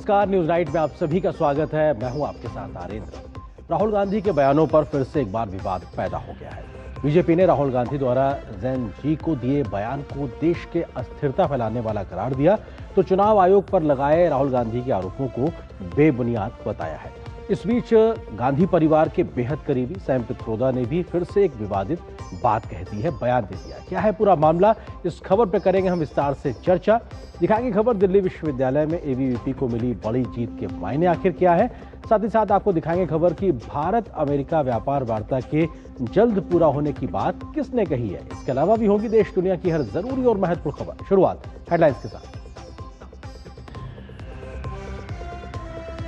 नमस्कार, news night में आप सभी का स्वागत है। मैं हूं आपके साथ आरेंद्र। राहुल गांधी के बयानों पर फिर से एक बार विवाद पैदा हो गया है। बीजेपी ने राहुल गांधी द्वारा जैन जी को दिए बयान को देश के अस्थिरता फैलाने वाला करार दिया, तो चुनाव आयोग पर लगाए राहुल गांधी के आरोपों को बेबुनियाद बताया है। इस बीच गांधी परिवार के बेहद करीबी सैम पित्रोदा ने भी फिर से एक विवादित बात कह दी है, बयान दे दिया। क्या है पूरा मामला, इस खबर पर करेंगे हम विस्तार से चर्चा। दिखाएंगे खबर दिल्ली विश्वविद्यालय में एबीवीपी को मिली बड़ी जीत के मायने आखिर क्या है। साथ ही साथ आपको दिखाएंगे खबर की भारत अमेरिका व्यापार वार्ता के जल्द पूरा होने की बात किसने कही है। इसके अलावा भी होगी देश दुनिया की हर जरूरी और महत्वपूर्ण खबर। शुरुआत हेडलाइंस के साथ।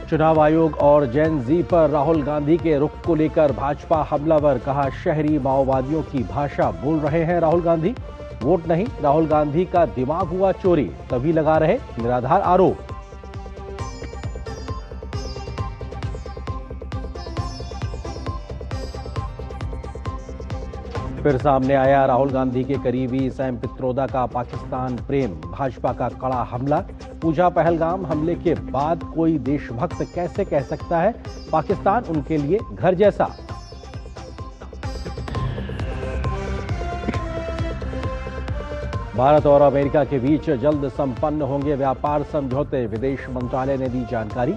चुनाव आयोग और जैन जी पर राहुल गांधी के रुख को लेकर भाजपा हमलावर, कहा शहरी माओवादियों की भाषा बोल रहे हैं राहुल गांधी। वोट नहीं, राहुल गांधी का दिमाग हुआ चोरी, तभी लगा रहे निराधार आरोप। फिर सामने आया राहुल गांधी के करीबी सैम पित्रोदा का पाकिस्तान प्रेम, भाजपा का कड़ा हमला। पूछा, पहलगाम हमले के बाद कोई देशभक्त कैसे कह सकता है पाकिस्तान उनके लिए घर जैसा। भारत और अमेरिका के बीच जल्द संपन्न होंगे व्यापार समझौते, विदेश मंत्रालय ने दी जानकारी।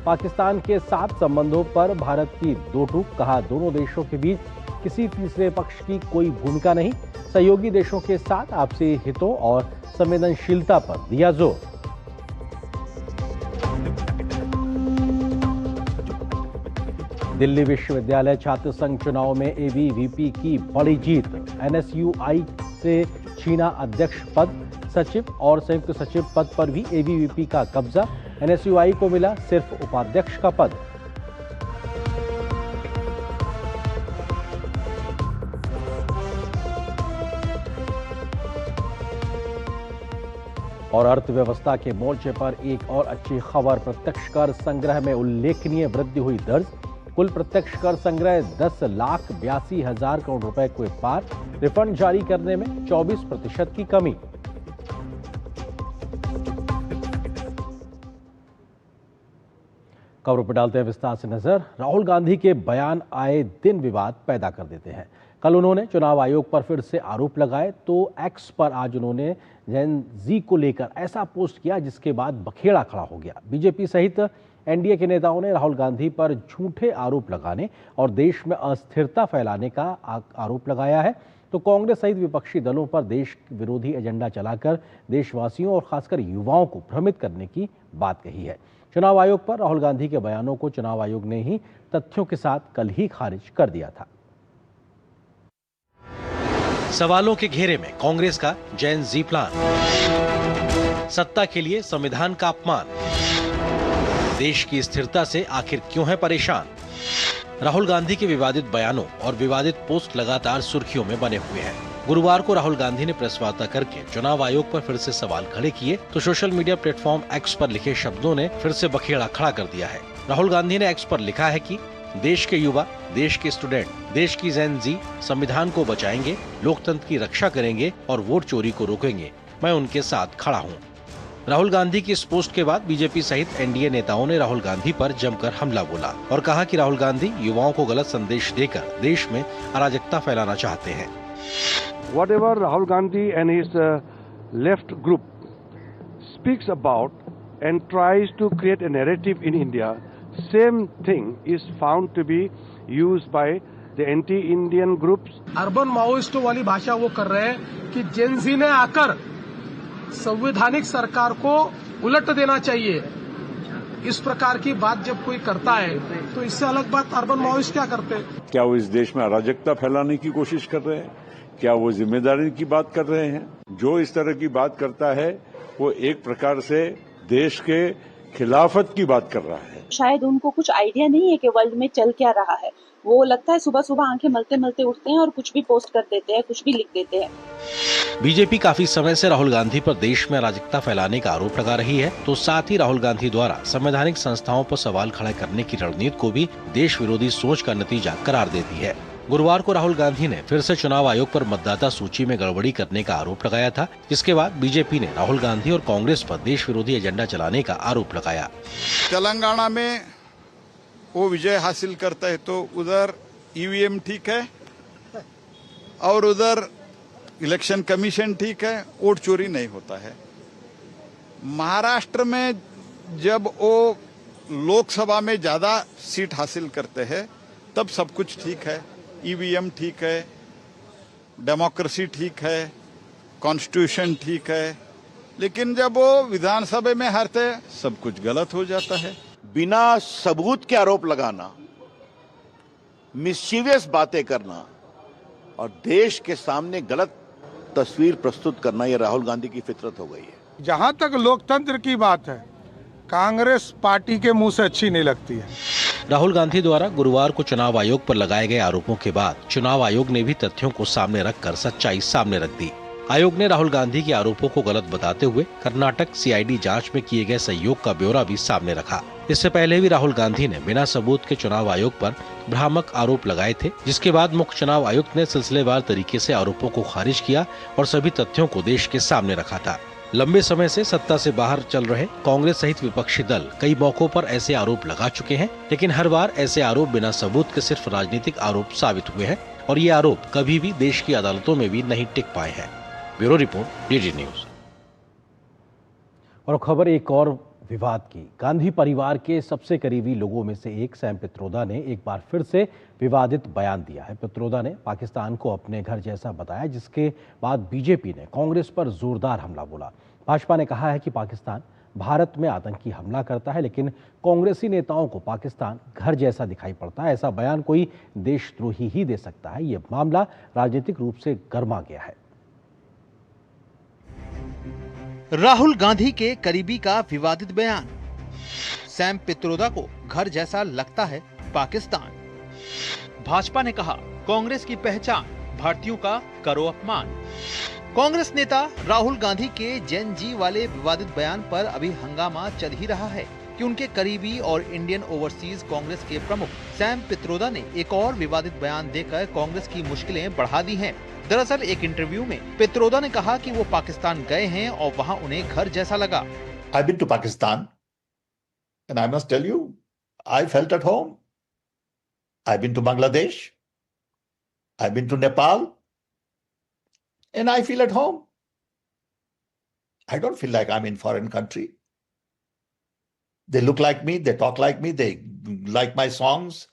पाकिस्तान के साथ संबंधों पर भारत की दो टूक, कहा दोनों देशों के बीच किसी तीसरे पक्ष की कोई भूमिका नहीं, सहयोगी देशों के साथ आपसी हितों और संवेदनशीलता पर दिया जोर। दिल्ली विश्वविद्यालय छात्र संघ चुनाव में एबीवीपी की बड़ी जीत, एनएसयूआई से छीना अध्यक्ष पद, सचिव और संयुक्त सचिव पद पर भी एबीवीपी का कब्जा। एनएसयूआई को मिला सिर्फ उपाध्यक्ष का पद। और अर्थव्यवस्था के मोर्चे पर एक और अच्छी खबर, प्रत्यक्ष कर संग्रह में उल्लेखनीय वृद्धि हुई दर्ज। कुल प्रत्यक्ष कर संग्रह 10,82,000 करोड़ रुपए को पार, रिफंड जारी करने में 24% की कमी। खबर पर डालते हैं विस्तार से नजर। राहुल गांधी के बयान आए दिन विवाद पैदा कर देते हैं। कल उन्होंने चुनाव आयोग पर फिर से आरोप लगाए, तो एक्स पर आज उन्होंने जैन जी को लेकर ऐसा पोस्ट किया जिसके बाद बखेड़ा खड़ा हो गया। बीजेपी सहित एनडीए के नेताओं ने राहुल गांधी पर झूठे आरोप लगाने और देश में अस्थिरता फैलाने का आरोप लगाया है, तो कांग्रेस सहित विपक्षी दलों पर देश विरोधी एजेंडा चलाकर देशवासियों और खासकर युवाओं को भ्रमित करने की बात कही है। चुनाव आयोग पर राहुल गांधी के बयानों को चुनाव आयोग ने ही तथ्यों के साथ कल ही खारिज कर दिया था। सवालों के घेरे में कांग्रेस का जैन जी प्लान, सत्ता के लिए संविधान का अपमान, देश की स्थिरता से आखिर क्यों है परेशान। राहुल गांधी के विवादित बयानों और विवादित पोस्ट लगातार सुर्खियों में बने हुए हैं। गुरुवार को राहुल गांधी ने प्रेस वार्ता करके चुनाव आयोग पर फिर से सवाल खड़े किए, तो सोशल मीडिया प्लेटफॉर्म एक्स पर लिखे शब्दों ने फिर से बखेड़ा खड़ा कर दिया है। राहुल गांधी ने एक्स पर लिखा है कि देश के युवा, देश के स्टूडेंट, देश की जैन जी संविधान को बचाएंगे, लोकतंत्र की रक्षा करेंगे और वोट चोरी को रोकेंगे। मैं उनके साथ खड़ा हूँ। राहुल गांधी की इस पोस्ट के बाद बीजेपी सहित एनडीए नेताओं ने राहुल गांधी पर जमकर हमला बोला और कहा कि राहुल गांधी युवाओं को गलत संदेश देकर देश में अराजकता फैलाना चाहते हैं। Whatever Rahul Gandhi and his left group speaks about and tries to create a narrative in India, same thing is found to be used by the anti-Indian groups. Urban माओइस्टों वाली भाषा वो कर रहे हैं कि जेनजी ने आकर संवैधानिक सरकार को उलट देना चाहिए। इस प्रकार की बात जब कोई करता है तो इससे अलग बात अर्बन माओइस्ट क्या करते हैं? क्या वो इस देश में अराजकता फैलाने की कोशिश कर रहे हैं? क्या वो जिम्मेदारी की बात कर रहे हैं? जो इस तरह की बात करता है वो एक प्रकार से देश के खिलाफत की बात कर रहा है। शायद उनको कुछ आइडिया नहीं है कि वर्ल्ड में चल क्या रहा है। वो लगता है सुबह सुबह आंखें मलते मलते उठते हैं और कुछ भी पोस्ट कर देते हैं, कुछ भी लिख देते हैं। बीजेपी काफी समय से राहुल गांधी पर देश में अराजकता फैलाने का आरोप लगा रही है, तो साथ ही राहुल गांधी द्वारा संवैधानिक संस्थाओं पर सवाल खड़ा करने की रणनीति को भी देश विरोधी सोच का नतीजा करार देती है। गुरुवार को राहुल गांधी ने फिर से चुनाव आयोग पर मतदाता सूची में गड़बड़ी करने का आरोप लगाया था, जिसके बाद बीजेपी ने राहुल गांधी और कांग्रेस पर देश विरोधी एजेंडा चलाने का आरोप लगाया। तेलंगाना में वो विजय हासिल करता है तो उधर ईवीएम ठीक है और उधर इलेक्शन कमीशन ठीक है, वोट चोरी नहीं होता है। महाराष्ट्र में जब वो लोकसभा में ज्यादा सीट हासिल करते हैं तब सब कुछ ठीक है, ईवीएम ठीक है, डेमोक्रेसी ठीक है, कॉन्स्टिट्यूशन ठीक है, लेकिन जब वो विधानसभा में हारते सब कुछ गलत हो जाता है। बिना सबूत के आरोप लगाना, मिस्चीवियस बातें करना और देश के सामने गलत तस्वीर प्रस्तुत करना, यह राहुल गांधी की फितरत हो गई है। जहां तक लोकतंत्र की बात है, कांग्रेस पार्टी के मुंह से अच्छी नहीं लगती है। राहुल गांधी द्वारा गुरुवार को चुनाव आयोग पर लगाए गए आरोपों के बाद चुनाव आयोग ने भी तथ्यों को सामने रखकर सच्चाई सामने रख दी। आयोग ने राहुल गांधी के आरोपों को गलत बताते हुए कर्नाटक सीआईडी जांच में किए गए सहयोग का ब्यौरा भी सामने रखा। इससे पहले भी राहुल गांधी ने बिना सबूत के चुनाव आयोग पर भ्रामक आरोप लगाए थे, जिसके बाद मुख्य चुनाव आयुक्त ने सिलसिलेवार तरीके से आरोपों को खारिज किया और सभी तथ्यों को देश के सामने रखा था। लंबे समय से सत्ता से बाहर चल रहे कांग्रेस सहित विपक्षी दल कई मौकों पर ऐसे आरोप लगा चुके हैं, लेकिन हर बार ऐसे आरोप बिना सबूत के सिर्फ राजनीतिक आरोप साबित हुए हैं और ये आरोप कभी भी देश की अदालतों में भी नहीं टिक पाए हैं। Bureau report, DD news. और खबर एक और विवाद की। गांधी परिवार के सबसे करीबी लोगों में से एक सैम पित्रोदा ने एक बार फिर से विवादित बयान दिया है। पित्रोदा ने पाकिस्तान को अपने घर जैसा बताया, जिसके बाद बीजेपी ने कांग्रेस पर जोरदार हमला बोला। भाजपा ने कहा है कि पाकिस्तान भारत में आतंकी हमला करता है, लेकिन कांग्रेसी नेताओं को पाकिस्तान घर जैसा दिखाई पड़ता है। ऐसा बयान कोई देशद्रोही ही दे सकता है। ये मामला राजनीतिक रूप से गर्मा गया है। राहुल गांधी के करीबी का विवादित बयान। सैम पित्रोदा को घर जैसा लगता है पाकिस्तान। भाजपा ने कहा, कांग्रेस की पहचान भारतीयों का करो अपमान। कांग्रेस नेता राहुल गांधी के जेन जी वाले विवादित बयान पर अभी हंगामा चल ही रहा है कि उनके करीबी और इंडियन ओवरसीज कांग्रेस के प्रमुख सैम पित्रोदा ने एक और विवादित बयान देकर कांग्रेस की मुश्किलें बढ़ा दी हैं। दरअसल एक इंटरव्यू में पित्रोदा ने कहा कि वो पाकिस्तान गए हैं और वहां उन्हें घर जैसा लगा। I've been to Pakistan and I must tell you, I felt at home. I've been to Bangladesh. I've been to Nepal and I feel at home. I don't feel like I'm in foreign country. They look like me, they talk like me, they like my songs,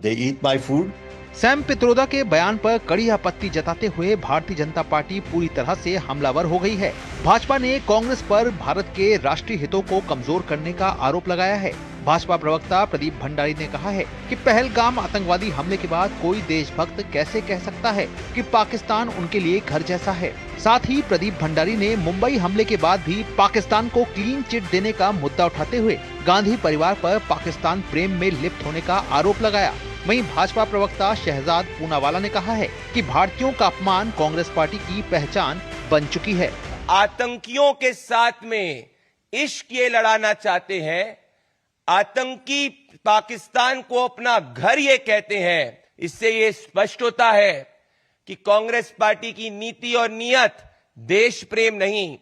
they eat my food. Sam Pitroda के बयान पर कड़ी आपत्ति जताते हुए भारतीय Janata party पूरी तरह से हमलावर हो गई है। भाजपा ने कांग्रेस पर भारत के राष्ट्रीय हितों को कमजोर करने का आरोप लगाया है। भाजपा प्रवक्ता प्रदीप भंडारी ने कहा है कि पहलगाम आतंकवादी हमले के बाद कोई देशभक्त कैसे कह सकता है कि पाकिस्तान उनके लिए घर जैसा है। साथ ही प्रदीप भंडारी ने मुंबई हमले के बाद भी पाकिस्तान को क्लीन चिट देने का मुद्दा उठाते हुए गांधी परिवार पर पाकिस्तान प्रेम में लिप्त होने का आरोप लगाया। वहीं भाजपा प्रवक्ता शहजाद पूनावाला ने कहा है कि भारतीयों का अपमान कांग्रेस पार्टी की पहचान बन चुकी है। आतंकियों के साथ में इश्क ये लड़ाना चाहते हैं, आतंकी पाकिस्तान को अपना घर ये कहते हैं। इससे ये स्पष्ट होता है कि कांग्रेस पार्टी की नीति और नियत देश प्रेम नहीं,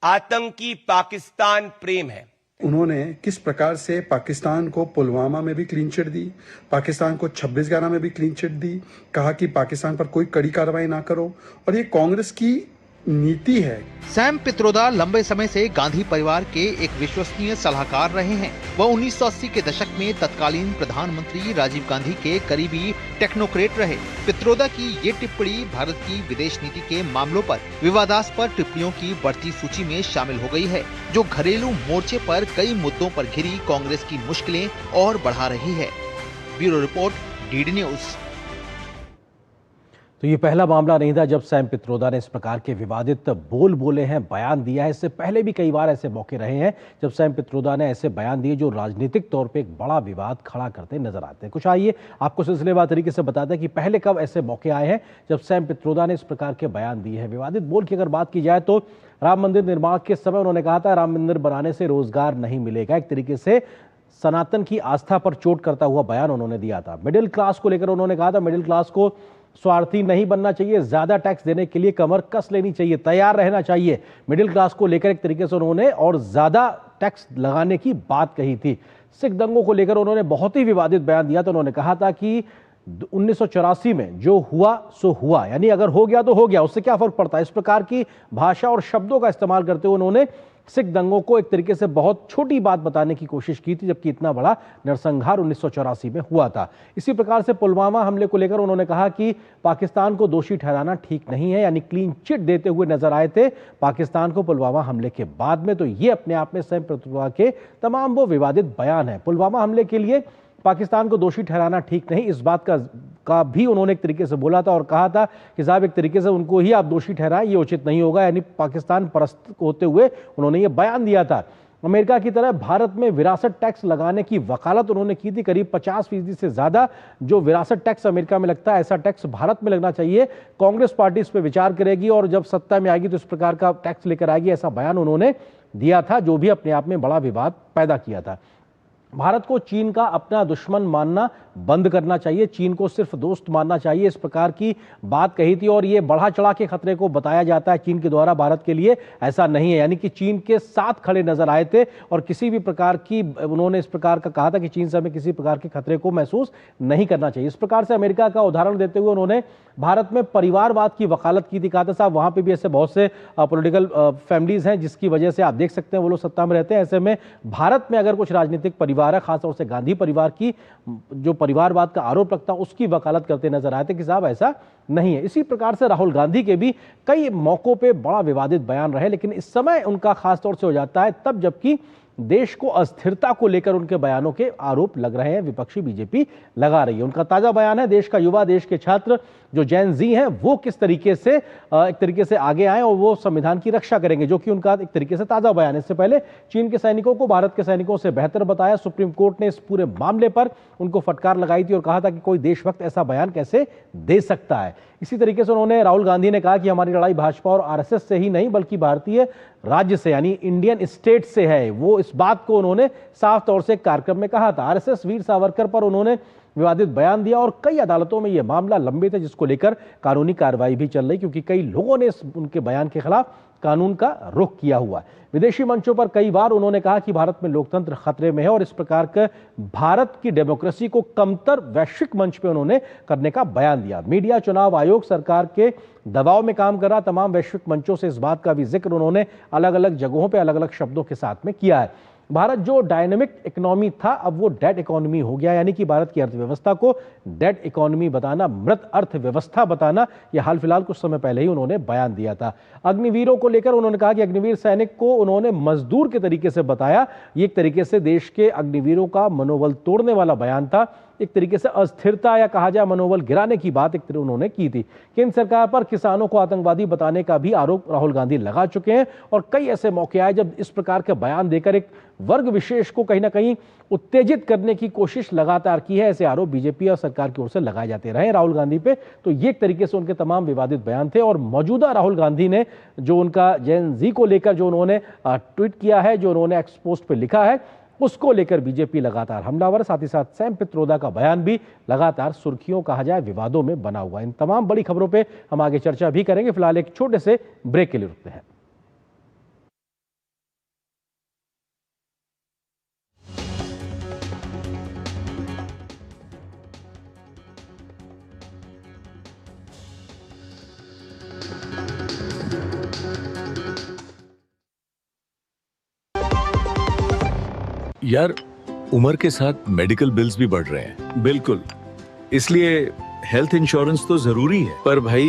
आतंकी पाकिस्तान प्रेम है। उन्होंने किस प्रकार से पाकिस्तान को पुलवामा में भी क्लीन चिट दी, पाकिस्तान को 26/11 में भी क्लीन चिट दी, कहा कि पाकिस्तान पर कोई कड़ी कार्रवाई ना करो, और ये कांग्रेस की नीति है। सैम पित्रोदा लंबे समय से गांधी परिवार के एक विश्वसनीय सलाहकार रहे हैं। वह 1980 के दशक में तत्कालीन प्रधानमंत्री राजीव गांधी के करीबी टेक्नोक्रेट रहे। पित्रोदा की ये टिप्पणी भारत की विदेश नीति के मामलों पर विवादास्पद टिप्पणियों की बढ़ती सूची में शामिल हो गई है, जो घरेलू मोर्चे पर कई मुद्दों पर घिरी कांग्रेस की मुश्किलें और बढ़ा रही है। Bureau report, DD news. तो ये पहला मामला नहीं था जब सैम पित्रोदा ने इस प्रकार के विवादित बोल बोले हैं, बयान दिया है। इससे पहले भी कई बार ऐसे मौके रहे हैं जब सैम पित्रोदा ने ऐसे बयान दिए जो राजनीतिक तौर पे एक बड़ा विवाद खड़ा करते नजर आते हैं। कुछ आइए आपको सिलसिलेवार तरीके से बताते हैं कि पहले कब ऐसे मौके आए हैं जब सैम पित्रोदा ने इस प्रकार के बयान दिए हैं। विवादित बोल की अगर बात की जाए तो राम मंदिर निर्माण के समय उन्होंने कहा था राम मंदिर बनाने से रोजगार नहीं मिलेगा। एक तरीके से सनातन की आस्था पर चोट करता हुआ बयान उन्होंने दिया था। मिडिल क्लास को लेकर उन्होंने कहा था मिडिल क्लास को स्वार्थी नहीं बनना चाहिए, ज्यादा टैक्स देने के लिए कमर कस लेनी चाहिए, तैयार रहना चाहिए। मिडिल क्लास को लेकर एक तरीके से उन्होंने और ज्यादा टैक्स लगाने की बात कही थी। सिख दंगों को लेकर उन्होंने बहुत ही विवादित बयान दिया था। उन्होंने कहा था कि 1984 में जो हुआ सो हुआ, यानी अगर हो गया तो हो गया, उससे क्या फर्क पड़ता है। इस प्रकार की भाषा और शब्दों का इस्तेमाल करते हुए उन्होंने सिख दंगों को एक तरीके से बहुत छोटी बात बताने की कोशिश की थी, जबकि इतना बड़ा नरसंहार 1984 में हुआ था। इसी प्रकार से पुलवामा हमले को लेकर उन्होंने कहा कि पाकिस्तान को दोषी ठहराना ठीक नहीं है, यानी क्लीन चिट देते हुए नजर आए थे पाकिस्तान को पुलवामा हमले के बाद में। तो ये अपने आप में स्वयं प्रतिभा के तमाम वो विवादित बयान है। पुलवामा हमले के लिए पाकिस्तान को दोषी ठहराना ठीक नहीं, इस बात का भी उन्होंने एक तरीके से बोला था और कहा था कि साहब एक तरीके से उनको ही आप दोषी ठहराएं, ये उचित नहीं होगा, यानी पाकिस्तान परस्त होते हुए उन्होंने ये बयान दिया था। अमेरिका की तरह भारत में विरासत टैक्स लगाने की वकालत उन्होंने की थी। करीब 50% से ज्यादा जो विरासत टैक्स अमेरिका में लगता है, ऐसा टैक्स भारत में लगना चाहिए। कांग्रेस पार्टी इस पर विचार करेगी और जब सत्ता में आएगी तो इस प्रकार का टैक्स लेकर आएगी, ऐसा बयान उन्होंने दिया था, जो भी अपने आप में बड़ा विवाद पैदा किया था। भारत को चीन का अपना दुश्मन मानना बंद करना चाहिए, चीन को सिर्फ दोस्त मानना चाहिए, इस प्रकार की बात कही थी। और ये बढ़ा चढ़ा के खतरे को बताया जाता है चीन के द्वारा भारत के लिए, ऐसा नहीं है, यानी कि चीन के साथ खड़े नजर आए थे और किसी भी प्रकार की उन्होंने इस प्रकार का कहा था कि चीन से हमें किसी प्रकार के खतरे को महसूस नहीं करना चाहिए। इस प्रकार से अमेरिका का उदाहरण देते हुए उन्होंने भारत में परिवारवाद की वकालत की थी। कहा था साहब वहां पर भी ऐसे बहुत से पॉलिटिकल फैमिलीज हैं जिसकी वजह से आप देख सकते हैं वो लोग सत्ता में रहते हैं। ऐसे में भारत में अगर कुछ राजनीतिक परिवार है, खासतौर से गांधी परिवार की जो परिवारवाद का आरोप लगता है, उसकी वकालत करते नजर आए थे कि साहब ऐसा नहीं है। इसी प्रकार से राहुल गांधी के भी कई मौकों पे बड़ा विवादित बयान रहे, लेकिन इस समय उनका खासतौर से हो जाता है तब जबकि देश को अस्थिरता को लेकर उनके बयानों के आरोप लग रहे हैं, विपक्षी बीजेपी लगा रही है। उनका ताजा बयान है देश का युवा, देश के छात्र जो जेन जी हैं वो किस तरीके से एक तरीके से आगे आए और वो संविधान की रक्षा करेंगे, जो कि उनका एक तरीके से ताजा बयान है। इससे पहले चीन के सैनिकों को भारत के सैनिकों से बेहतर बताया। सुप्रीम कोर्ट ने इस पूरे मामले पर उनको फटकार लगाई थी और कहा था कि कोई देशभक्त ऐसा बयान कैसे दे सकता है। इसी तरीके से उन्होंने राहुल गांधी ने कहा कि हमारी लड़ाई भाजपा और आरएसएस से ही नहीं बल्कि भारतीय राज्य से यानी इंडियन स्टेट से है। वो इस बात को उन्होंने साफ तौर से एक कार्यक्रम में कहा था। आरएसएस वीर सावरकर पर उन्होंने विवादित बयान दिया और कई अदालतों में यह मामला लंबित है, जिसको लेकर कानूनी कार्रवाई भी चल रही, क्योंकि कई लोगों ने उनके बयान के खिलाफ कानून का रुख किया हुआ है। विदेशी मंचों पर कई बार उन्होंने कहा कि भारत में लोकतंत्र खतरे में है और इस प्रकार के भारत की डेमोक्रेसी को कमतर वैश्विक मंच पे उन्होंने करने का बयान दिया। मीडिया, चुनाव आयोग, सरकार के दबाव में काम कर रहा, तमाम वैश्विक मंचों से इस बात का भी जिक्र उन्होंने अलग अलग जगहों पे अलग अलग शब्दों के साथ में किया है। भारत जो डायनेमिक इकोनॉमी था अब वो डेड इकोनॉमी हो गया, यानी कि भारत की अर्थव्यवस्था को डेड इकोनॉमी बताना, मृत अर्थव्यवस्था बताना, यह हाल फिलहाल कुछ समय पहले ही उन्होंने बयान दिया था। अग्निवीरों को लेकर उन्होंने कहा कि अग्निवीर सैनिक को उन्होंने मजदूर के तरीके से बताया। ये एक तरीके से देश के अग्निवीरों का मनोबल तोड़ने वाला बयान था, एक तरीके से अस्थिरता या कहा जाए मनोबल गिराने की बात एक तरह उन्होंने की थी। केंद्र सरकार पर किसानों को आतंकवादी बताने का भी आरोप राहुल गांधी लगा चुके हैं और कई ऐसे मौके आए जब इस प्रकार के बयान देकर एक वर्ग विशेष को कहीं ना कहीं उत्तेजित करने की कोशिश लगातार की है। ऐसे आरोप बीजेपी और सरकार की ओर से लगाए जाते रहे राहुल गांधी पे। तो ये एक तरीके से उनके तमाम विवादित बयान थे और मौजूदा राहुल गांधी ने जो उनका जेन जी को लेकर जो उन्होंने ट्वीट किया है, जो उन्होंने एक्स पोस्ट पे लिखा है, उसको लेकर बीजेपी लगातार हमलावर, साथ ही साथ सैम पित्रोदा का बयान भी लगातार सुर्खियों कहा जाए विवादों में बना हुआ। इन तमाम बड़ी खबरों पे हम आगे चर्चा भी करेंगे। फिलहाल एक छोटे से ब्रेक के लिए रुकते हैं। यार, उम्र के साथ मेडिकल बिल्स भी बढ़ रहे हैं। बिल्कुल, इसलिए हेल्थ इंश्योरेंस तो जरूरी है, पर भाई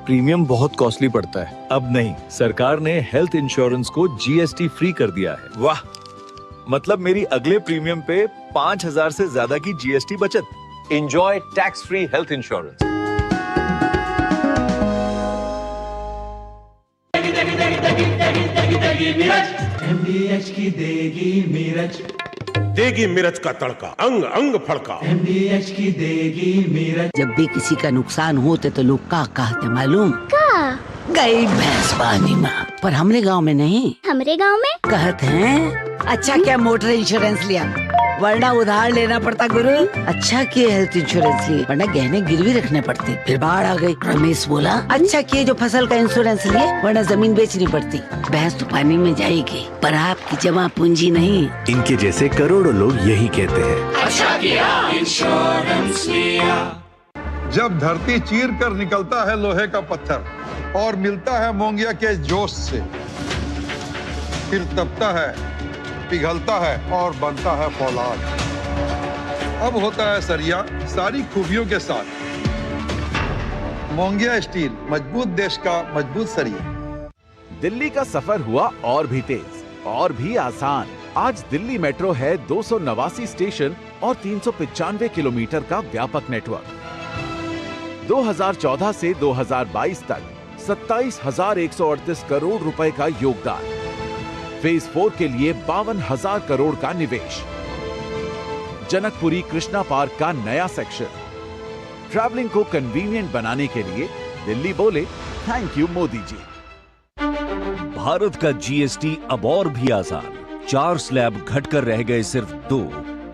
प्रीमियम बहुत कॉस्टली पड़ता है। अब नहीं, सरकार ने हेल्थ इंश्योरेंस को जीएसटी फ्री कर दिया है। वाह, मतलब मेरी अगले प्रीमियम पे 5,000 से ज्यादा की जीएसटी बचत। Enjoy tax free health insurance. MDH की देगी मिर्च, देगी मिर्च का तड़का, अंग अंग फड़का। MDH की देगी मिर्च। जब भी किसी का नुकसान होते तो लोग का कहते मालूम? का गई भैंस पानी में। पर हमरे गांव में नहीं, हमरे गांव में कहते हैं अच्छा क्या मोटर इंश्योरेंस लिया, वरना उधार लेना पड़ता गुरु। अच्छा किए हेल्थ इंश्योरेंस लिए, वरना गहने गिरवी रखने पड़ते, फिर बाढ़ आ गई। रमेश बोला अच्छा किए जो फसल का इंश्योरेंस लिए, वरना जमीन बेचनी पड़ती। भैंस तो पानी में जाएगी, पर आपकी जमा पूंजी नहीं। इनके जैसे करोड़ों लोग यही कहते हैं। अच्छा किया इंश्योरेंस लिया। जब धरती चीर कर निकलता है लोहे का पत्थर और मिलता है मोंगिया के जोश से, फिर तपता है, पिघलता है और बनता है फौलाद। अब होता है सरिया सारी खूबियों के साथ। मोंगिया स्टील, मजबूत देश का मजबूत सरिया। दिल्ली का सफर हुआ और भी तेज और भी आसान। आज दिल्ली मेट्रो है 289 स्टेशन और 395 किलोमीटर का व्यापक नेटवर्क। 2014 से 2022 तक 27,138 करोड़ रुपए का योगदान। फेज 4 के लिए 52,000 करोड़ का निवेश। जनकपुरी कृष्णा पार्क का नया सेक्शन। ट्रैवलिंग को कन्वीनियंट बनाने के लिए दिल्ली बोले थैंक यू मोदी जी। भारत का जीएसटी अब और भी आसान। 4 स्लैब घटकर रह गए सिर्फ 2,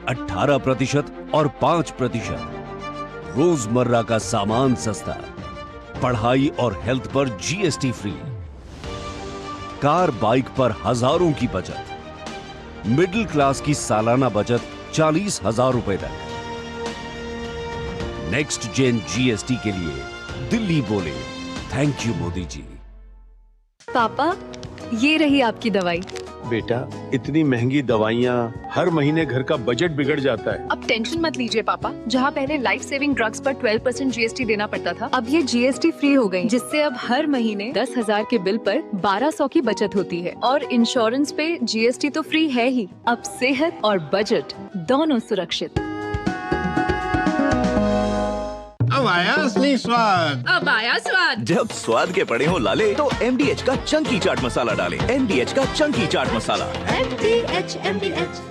18% और 5%। रोजमर्रा का सामान सस्ता, पढ़ाई और हेल्थ पर जीएसटी फ्री, कार बाइक पर हजारों की बचत, मिडिल क्लास की सालाना बचत 40,000 रुपए तक। नेक्स्ट जेन जीएसटी के लिए दिल्ली बोले थैंक यू मोदी जी। पापा ये रही आपकी दवाई। बेटा इतनी महंगी दवाइयाँ, हर महीने घर का बजट बिगड़ जाता है। अब टेंशन मत लीजिए पापा, जहाँ पहले लाइफ सेविंग ड्रग्स पर 12% जीएसटी देना पड़ता था, अब ये जीएसटी फ्री हो गई, जिससे अब हर महीने 10,000 के बिल पर 1200 की बचत होती है। और इंश्योरेंस पे जीएसटी तो फ्री है ही, अब सेहत और बजट दोनों सुरक्षित। अब आया असली स्वाद। अब आया स्वाद। जब स्वाद के पड़े हो लाले तो MDH का चंकी चाट मसाला डालें। MDH का चंकी चाट मसाला। MDH।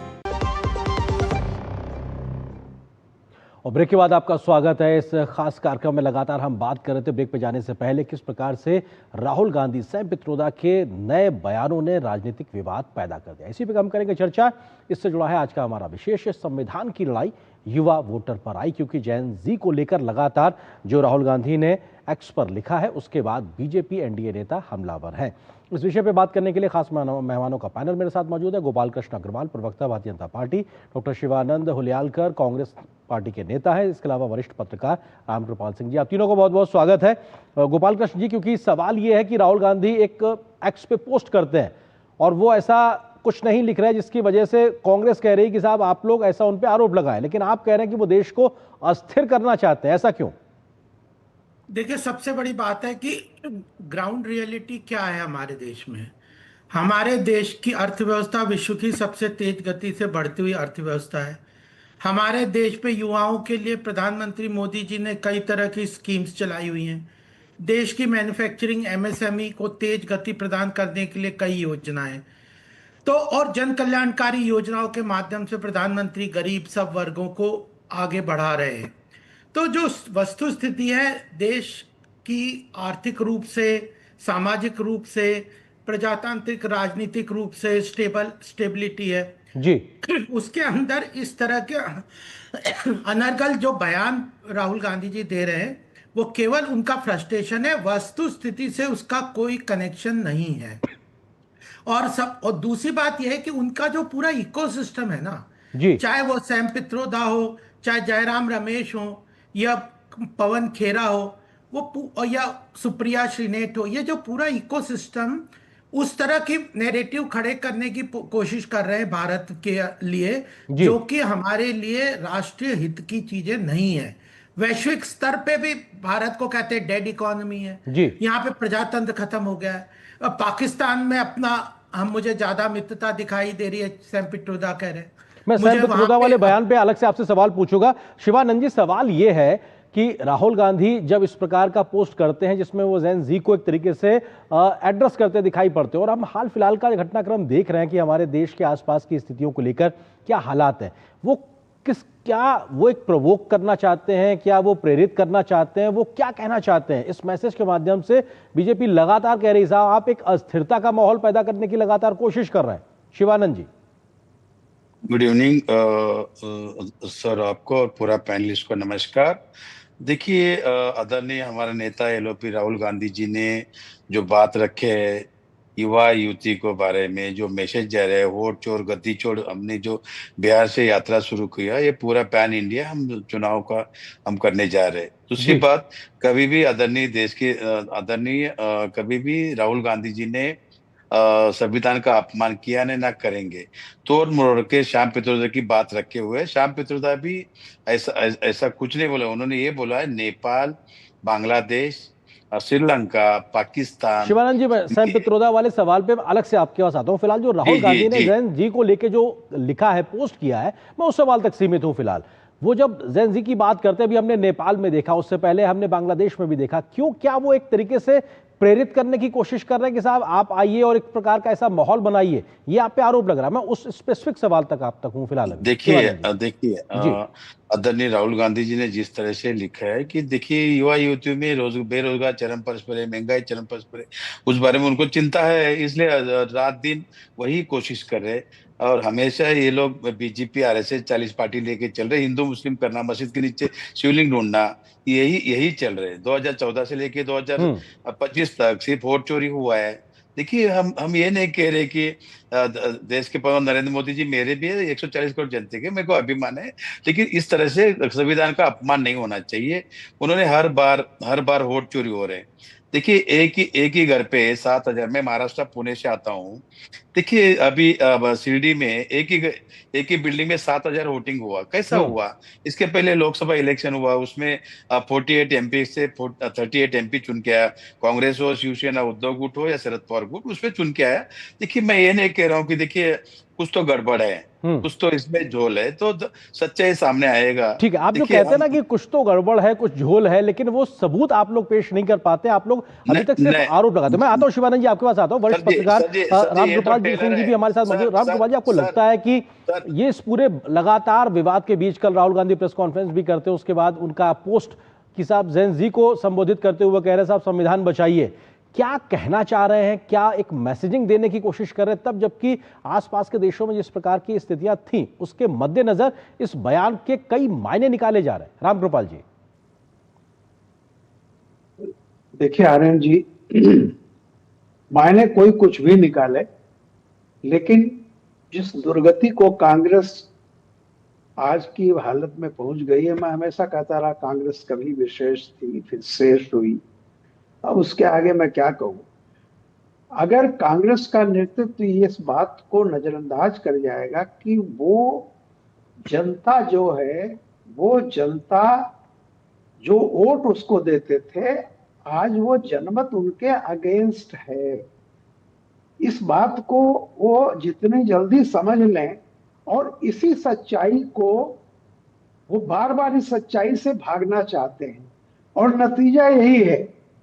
और ब्रेक के बाद आपका स्वागत है। इस खास कार्यक्रम में लगातार हम बात कर रहे थे ब्रेक पे जाने से पहले किस प्रकार से राहुल गांधी, सैम पित्रोदा के नए बयानों ने राजनीतिक विवाद पैदा कर दिया। इसी पे हम करेंगे चर्चा। इससे जुड़ा है आज का हमारा विशेष संविधान की लड़ाई युवा वोटर पर आई, क्योंकि जेन जी को लेकर लगातार जो राहुल गांधी ने एक्स पर लिखा है उसके बाद बीजेपी एनडीए नेता हमलावर हैं। इस विषय पे बात करने के लिए खास मेहमानों का पैनल मेरे साथ मौजूद है। गोपाल कृष्ण अग्रवाल, प्रवक्ता Bharatiya Janata party, doctor Shivanand Huliyalkar, Congress party के नेता है, इसके अलावा वरिष्ठ पत्रकार रामकृपाल सिंह जी। आप तीनों को बहुत बहुत स्वागत है। गोपाल कृष्ण जी, क्योंकि सवाल ये है कि राहुल गांधी एक एक्स पे पोस्ट करते हैं और वो ऐसा कुछ नहीं लिख रहे हैं जिसकी वजह से कांग्रेस कह रही है कि साहब आप लोग ऐसा उन पे आरोप लगाएं, लेकिन आप कह रहे हैं कि वो देश को अस्थिर करना चाहते हैं, ऐसा क्यों? देखिए, सबसे बड़ी बात है कि ग्राउंड रियलिटी क्या है हमारे देश में। हमारे देश की अर्थव्यवस्था विश्व की सबसे तेज गति से बढ़ती हुई अर्थव्यवस्था है। हमारे देश पे युवाओं के लिए प्रधानमंत्री मोदी जी ने कई तरह की स्कीम्स चलाई हुई हैं। देश की मैन्युफैक्चरिंग, MSME को तेज गति प्रदान करने के लिए कई योजनाएं, तो और जन कल्याणकारी योजनाओं के माध्यम से प्रधानमंत्री गरीब सब वर्गों को आगे बढ़ा रहे हैं। तो जो वस्तु स्थिति है देश की, आर्थिक रूप से, सामाजिक रूप से, प्रजातांत्रिक राजनीतिक रूप से स्टेबिलिटी है जी, उसके अंदर इस तरह के अनर्गल जो बयान राहुल गांधी जी दे रहे हैं वो केवल उनका फ्रस्ट्रेशन है, वस्तु स्थिति से उसका कोई कनेक्शन नहीं है। और दूसरी बात यह है कि उनका जो पूरा इकोसिस्टम है ना जी, चाहे वो सैम पित्रोदा हो, चाहे जयराम रमेश हो, या पवन खेरा हो, वो या सुप्रिया श्रीनेट हो, ये जो पूरा इकोसिस्टम उस तरह की नैरेटिव खड़े करने की कोशिश कर रहे हैं भारत के लिए, जो कि हमारे लिए राष्ट्रीय हित की चीजें नहीं है। वैश्विक स्तर पे भी भारत को कहते हैं डेड इकोनॉमी है, यहाँ पे प्रजातंत्र खत्म हो गया है। पाकिस्तान में मुझे ज्यादा मित्रता दिखाई दे रही है, सैम पित्रोदा कह रहे हैं। मैं सैम पित्रोदा वाले बयान पे अलग से आपसे सवाल पूछूंगा। शिवानंद जी, सवाल ये है कि राहुल गांधी जब इस प्रकार का पोस्ट करते हैं जिसमें वो जेन जी को एक तरीके से एड्रेस करते दिखाई पड़ते हैं, और हम हाल फिलहाल का घटनाक्रम देख रहे हैं कि हमारे देश के आसपास की स्थितियों को लेकर क्या हालात हैं, क्या वो एक प्रोवोक करना चाहते हैं, क्या वो प्रेरित करना चाहते हैं, वो क्या कहना चाहते हैं? इस मैसेज के माध्यम से बीजेपी लगातार कह रही साहब आप एक अस्थिरता का माहौल पैदा करने की लगातार कोशिश कर रहे हैं। शिवानंद जी। गुड इवनिंग सर, आपको और पूरा पैनलिस्ट को नमस्कार। देखिए, आदरणीय हमारे नेता एलओपी राहुल गांधी जी ने जो बात रखे है युवा युवती को बारे में, जो मैसेज जा रहे हैं वोट चोर गद्दी चोर, हमने जो बिहार से यात्रा शुरू किया, ये पूरा पैन इंडिया हम चुनाव का हम करने जा रहे हैं। दूसरी बात, कभी भी आदरणीय देश के कभी भी राहुल गांधी जी ने संविधान का अपमान किया ने ना करेंगे। तोड़ मरोड़ के श्याम पित्रोदा की बात रखे हुए, श्याम पित्रोदा भी ऐसा कुछ नहीं बोला। उन्होंने ये बोला है नेपाल, बांग्लादेश, श्रीलंका, पाकिस्तान। शिवानंद जी, मैं श्याम पित्रोदा वाले सवाल पे अलग से आपके पास आता हूँ। फिलहाल जो राहुल गांधी ने जैन जी को लेके जो लिखा है, पोस्ट किया है, मैं उस सवाल तक सीमित हूँ फिलहाल। वो जब जैन जी की बात करते हैं, अभी हमने नेपाल में देखा, उससे पहले हमने बांग्लादेश में भी देखा, क्यों, क्या वो एक तरीके से प्रेरित करने की कोशिश कर रहे हैं कि साहब आप आइए और एक प्रकार का ऐसा माहौल बनाइए, ये आप पे आरोप लग रहा है। मैं उस स्पेसिफिक सवाल तक आप तक हूं फिलहाल। देखिए आदरणीय राहुल गांधी जी ने जिस तरह से लिखा है कि देखिए युवा युवतियों में बेरोजगार चरम पर है, महंगाई चरम पर है, उस बारे में उनको चिंता है, इसलिए रात दिन वही कोशिश कर रहे। और हमेशा ये लोग बीजेपी आरएसएस 40 पार्टी लेके चल रहे, हिंदू मुस्लिम करना, मस्जिद के नीचे शिवलिंग ढूंढना, यही चल रहे। 2014 से लेके 2025 तक सिर्फ वोट चोरी हुआ है। देखिए, हम ये नहीं कह रहे कि देश के प्रधान नरेंद्र मोदी जी मेरे भी है, 140 करोड़ जनते के, मेरे को अभिमान है, लेकिन इस तरह से संविधान का अपमान नहीं होना चाहिए। उन्होंने हर बार वोट चोरी हो रहे हैं। देखिए, एक ही घर पे 7,000, मैं महाराष्ट्र पुणे से आता हूँ। देखिए, अभी शिरडी में एक ही बिल्डिंग में 7,000 वोटिंग हुआ। कैसा हुआ? इसके पहले लोकसभा इलेक्शन हुआ, उसमें 48 एमपी से 38 एमपी चुन के आया। कांग्रेस हो, शिवसेना, उद्धव गुट हो या शरद पवार गुट, उसमें चुन के आया। देखिए, मैं ये नहीं कह रहा हूँ कि देखिए कुछ तो गड़बड़ है, कुछ तो इसमें झोल है, तो सच्चाई सामने आएगा। ठीक है, आप जो कहते हैं ना कि कुछ तो गड़बड़ है, कुछ झोल है, लेकिन वो सबूत आप लोग पेश नहीं कर पाते, आप लोग अभी तक सिर्फ आरोप लगाते हैं। मैं आता हूँ शिवानंद जी, आपके पास आता हूँ। वरिष्ठ पत्रकार रामगोपाल सिंह जी भी हमारे साथ मौजूद। रामगोपाल जी, आपको लगता है कि ये इस पूरे लगातार विवाद के बीच, कल राहुल गांधी प्रेस कॉन्फ्रेंस भी करते हैं, उसके बाद उनका पोस्ट कि साहब जैन जी को संबोधित करते हुए कह रहे साहब संविधान बचाइए, क्या कहना चाह रहे हैं? क्या एक मैसेजिंग देने की कोशिश कर रहे हैं, तब जबकि आसपास के देशों में जिस प्रकार की स्थितियां थीं, उसके मद्देनजर इस बयान के कई मायने निकाले जा रहे हैं? रामगोपाल जी। देखिए आर्यन जी, मायने कोई कुछ भी निकाले, लेकिन जिस दुर्गति को कांग्रेस आज की हालत में पहुंच गई है, मैं हमेशा कहता रहा कांग्रेस कभी विशेष थी, फिर शेष हुई, अब उसके आगे मैं क्या कहूं। अगर कांग्रेस का नेतृत्व इस बात को नजरअंदाज कर जाएगा कि वो जनता जो है, वो जनता जो वोट उसको देते थे, आज वो जनमत उनके अगेंस्ट है, इस बात को वो जितनी जल्दी समझ लें और इसी सच्चाई को वो बार बार इस सच्चाई से भागना चाहते हैं, और नतीजा यही है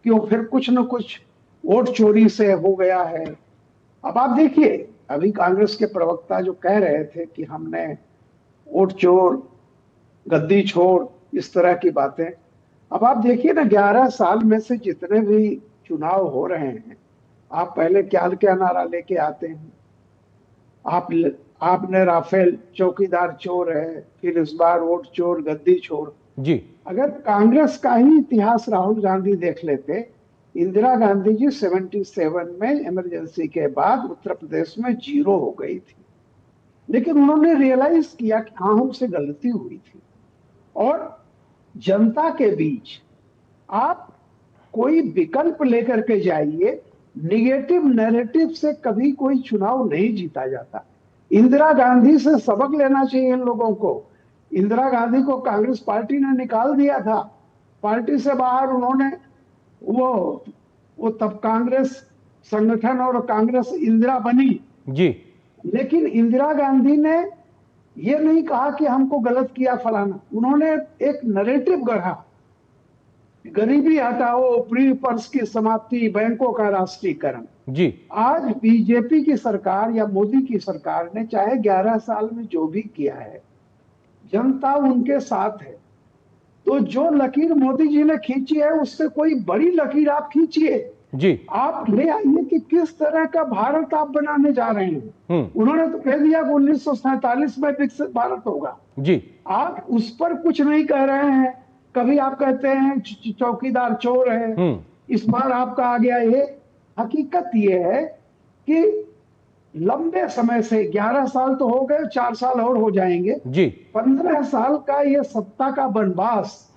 कि वो फिर कुछ न कुछ वोट चोरी से हो गया है। अब आप देखिए, अभी कांग्रेस के प्रवक्ता जो कह रहे थे कि हमने वोट चोर, गद्दी छोड़, इस तरह की बातें, अब आप देखिए ना, 11 साल में से जितने भी चुनाव हो रहे हैं, आप पहले क्या नारा लेके आते हैं, आपने राफेल चौकीदार चोर है, फिर इस बार वोट चोर, गद्दी चोर जी। अगर कांग्रेस का ही इतिहास राहुल गांधी देख लेते, इंदिरा गांधी जी 77 में इमरजेंसी के बाद उत्तर प्रदेश में 0 हो गई थी, लेकिन उन्होंने रियलाइज किया कि हाँ, हमसे गलती हुई थी। और जनता के बीच आप कोई विकल्प लेकर के जाइए, निगेटिव नैरेटिव से कभी कोई चुनाव नहीं जीता जाता। इंदिरा गांधी से सबक लेना चाहिए इन लोगों को। इंदिरा गांधी को कांग्रेस पार्टी ने निकाल दिया था, पार्टी से बाहर उन्होंने वो तब कांग्रेस संगठन और कांग्रेस इंदिरा बनी जी, लेकिन इंदिरा गांधी ने ये नहीं कहा कि हमको गलत किया फलाना, उन्होंने एक नैरेटिव गढ़ा, गरीबी हटाओ, प्री पर्स की समाप्ति, बैंकों का राष्ट्रीयकरण जी। आज बीजेपी की सरकार या मोदी की सरकार ने चाहे 11 साल में जो भी किया है, जनता उनके साथ है। तो जो लकीर मोदी जी ने खींची है, उससे कोई बड़ी लकीर आप खींचिए, जी, आप ले आइए कि किस तरह का भारत आप बनाने जा रहे हैं। उन्होंने तो कह दिया कि 1947 में विकसित भारत होगा जी, आप उस पर कुछ नहीं कह रहे हैं। कभी आप कहते हैं चौकीदार चोर है, इस बार आपका आ गया ये। हकीकत ये है कि लंबे समय से 11 साल तो हो गए, 4 साल और हो जाएंगे जी, 15 साल का ये सत्ता का वनवास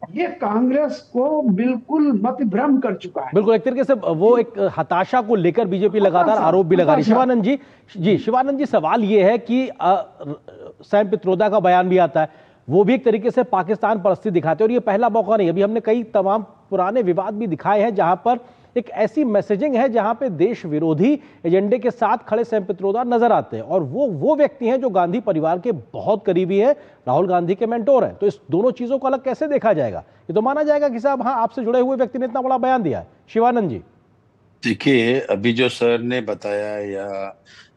ये कांग्रेस को बिल्कुल मतभ्रम कर चुका है। बिल्कुल, एक तरीके से वो एक हताशा को लेकर बीजेपी लगातार आरोप भी लगा रही है। शिवानंद जी, शिवानंद जी, सवाल ये है कि सैम पित्रोदा का बयान भी आता है, वो भी एक तरीके से पाकिस्तान परस्ती दिखाते हैं, और ये पहला मौका नहीं। अभी हमने कई तमाम पुराने विवाद भी दिखाए हैं जहां पर एक ऐसी मैसेजिंग है जहां पे देश विरोधी एजेंडे के साथ खड़े सैम पित्रोदा नजर आते हैं, और वो व्यक्ति हैं जो गांधी परिवार के बहुत करीबी है, राहुल गांधी के मेंटोर हैं। तो इस दोनों चीजों को अलग कैसे देखा जाएगा? ये तो माना जाएगा कि साहब हाँ, आपसे जुड़े हुए व्यक्ति ने इतना बड़ा बयान दिया है। शिवानंद जी, देखिए, अभी जो सर ने बताया या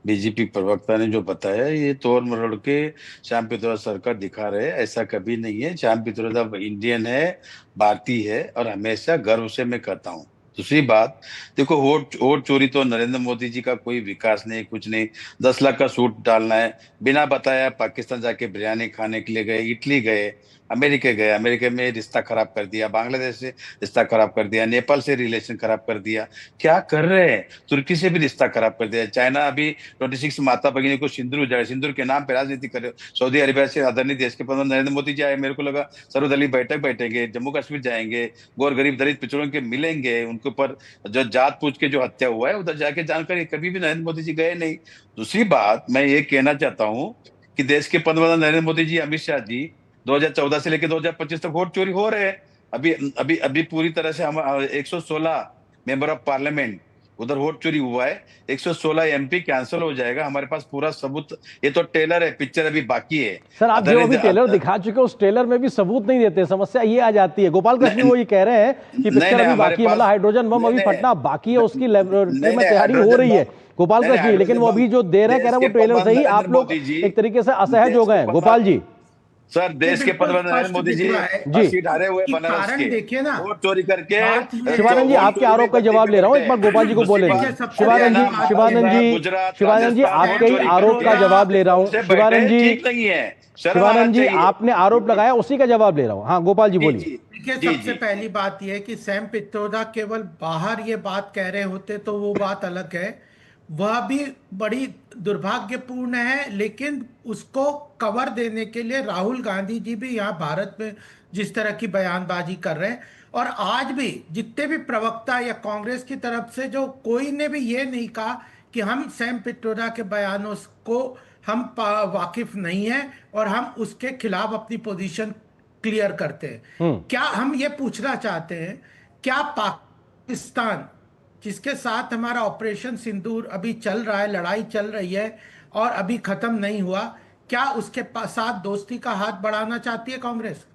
बीजेपी प्रवक्ता ने जो बताया, ये तोड़ मरोड़ के श्याम पित्रोदा सरकार दिखा रहे हैं। ऐसा कभी नहीं है। श्याम पित्रोदा इंडियन है, भारतीय है, और हमेशा गर्व से मैं कहता हूँ। दूसरी बात, देखो, वोट चोरी तो नरेंद्र मोदी जी का कोई विकास नहीं, कुछ नहीं। 10 लाख का सूट डालना है, बिना बताया पाकिस्तान जाके बिरयानी खाने के लिए गए, इटली गए, अमेरिका गए, अमेरिका में रिश्ता खराब कर दिया, बांग्लादेश से रिश्ता खराब कर दिया, नेपाल से रिलेशन खराब कर दिया। क्या कर रहे हैं? तुर्की से भी रिश्ता खराब कर दिया। चाइना अभी 26 माता भगिनी को सिंदूर उजाड़े, सिंदूर के नाम पे राजनीति कर रहे हो। सऊदी अरेबिया से आदरणीय देश के प्रधान नरेंद्र मोदी जी आए, मेरे को लगा सर्वदलीय बैठक बैठेंगे, जम्मू कश्मीर जाएंगे, गौर गरीब दलित पिछड़ों के मिलेंगे, उनके ऊपर जो जात पूछ के जो हत्या हुआ है उधर जाके जानकारी, कभी भी नरेंद्र मोदी जी गए नहीं। दूसरी बात, मैं ये कहना चाहता हूँ कि देश के प्रधानमंत्री नरेंद्र मोदी जी, अमित शाह जी 2014 से लेकर 2025 तक वोट चोरी हो रहे हैं। अभी पूरी तरह से हम 116 मेंबर ऑफ पार्लियामेंट उधर वोट चोरी हुआ है, 116 एमपी कैंसिल हो जाएगा। हमारे पास पूरा सबूत, ये तो ट्रेलर है, पिक्चर अभी बाकी है। सर, आप जो अभी ट्रेलर दिखा चुके हो, उस ट्रेलर में भी सबूत नहीं देते। समस्या ये आ जाती है। गोपाल कृष्ण वो ये कह रहे हैं कि पिक्चर अभी बाकी है, मतलब हाइड्रोजन बम अभी फटना बाकी है, उसकी लैबोरेटरी में तैयारी हो रही है। गोपाल कृष्ण, लेकिन वो अभी जो दे रहे हैं, कह रहे हैं वो ट्रेलर से ही आप लोग एक तरीके से असहज हो गए। गोपाल जी, सर, देश के प्रधानमंत्री नरेंद्र मोदी जी सीट हारे हुए बनारस के, देखिए ना, वोट चोरी करके। शिवानंद जी, आपके आरोप का जवाब ले रहा हूँ, एक बार गोपाल जी को बोले। शिवानंद जी, आपके ही आरोप का जवाब ले रहा हूँ। शिवानंद जी, आपने आरोप लगाया, उसी का जवाब ले रहा हूँ। हाँ, गोपाल जी बोलिए। देखिए, सबसे पहली बात यह है कि सैम पित्रोदा केवल बाहर ये बात कह रहे होते तो वो बात अलग है, वह भी बड़ी दुर्भाग्यपूर्ण है। लेकिन उसको कवर देने के लिए राहुल गांधी जी भी यहाँ भारत में जिस तरह की बयानबाजी कर रहे हैं, और आज भी जितने भी प्रवक्ता या कांग्रेस की तरफ से जो कोई ने भी ये नहीं कहा कि हम सैम पित्रोदा के बयानों को हम वाकिफ नहीं है और हम उसके खिलाफ अपनी पोजीशन क्लियर करते हैं। क्या हम ये पूछना चाहते हैं, क्या पाकिस्तान जिसके साथ हमारा ऑपरेशन सिंदूर अभी चल रहा है, लड़ाई चल रही है और अभी खत्म नहीं हुआ, क्या उसके साथ दोस्ती का हाथ बढ़ाना चाहती है कांग्रेस?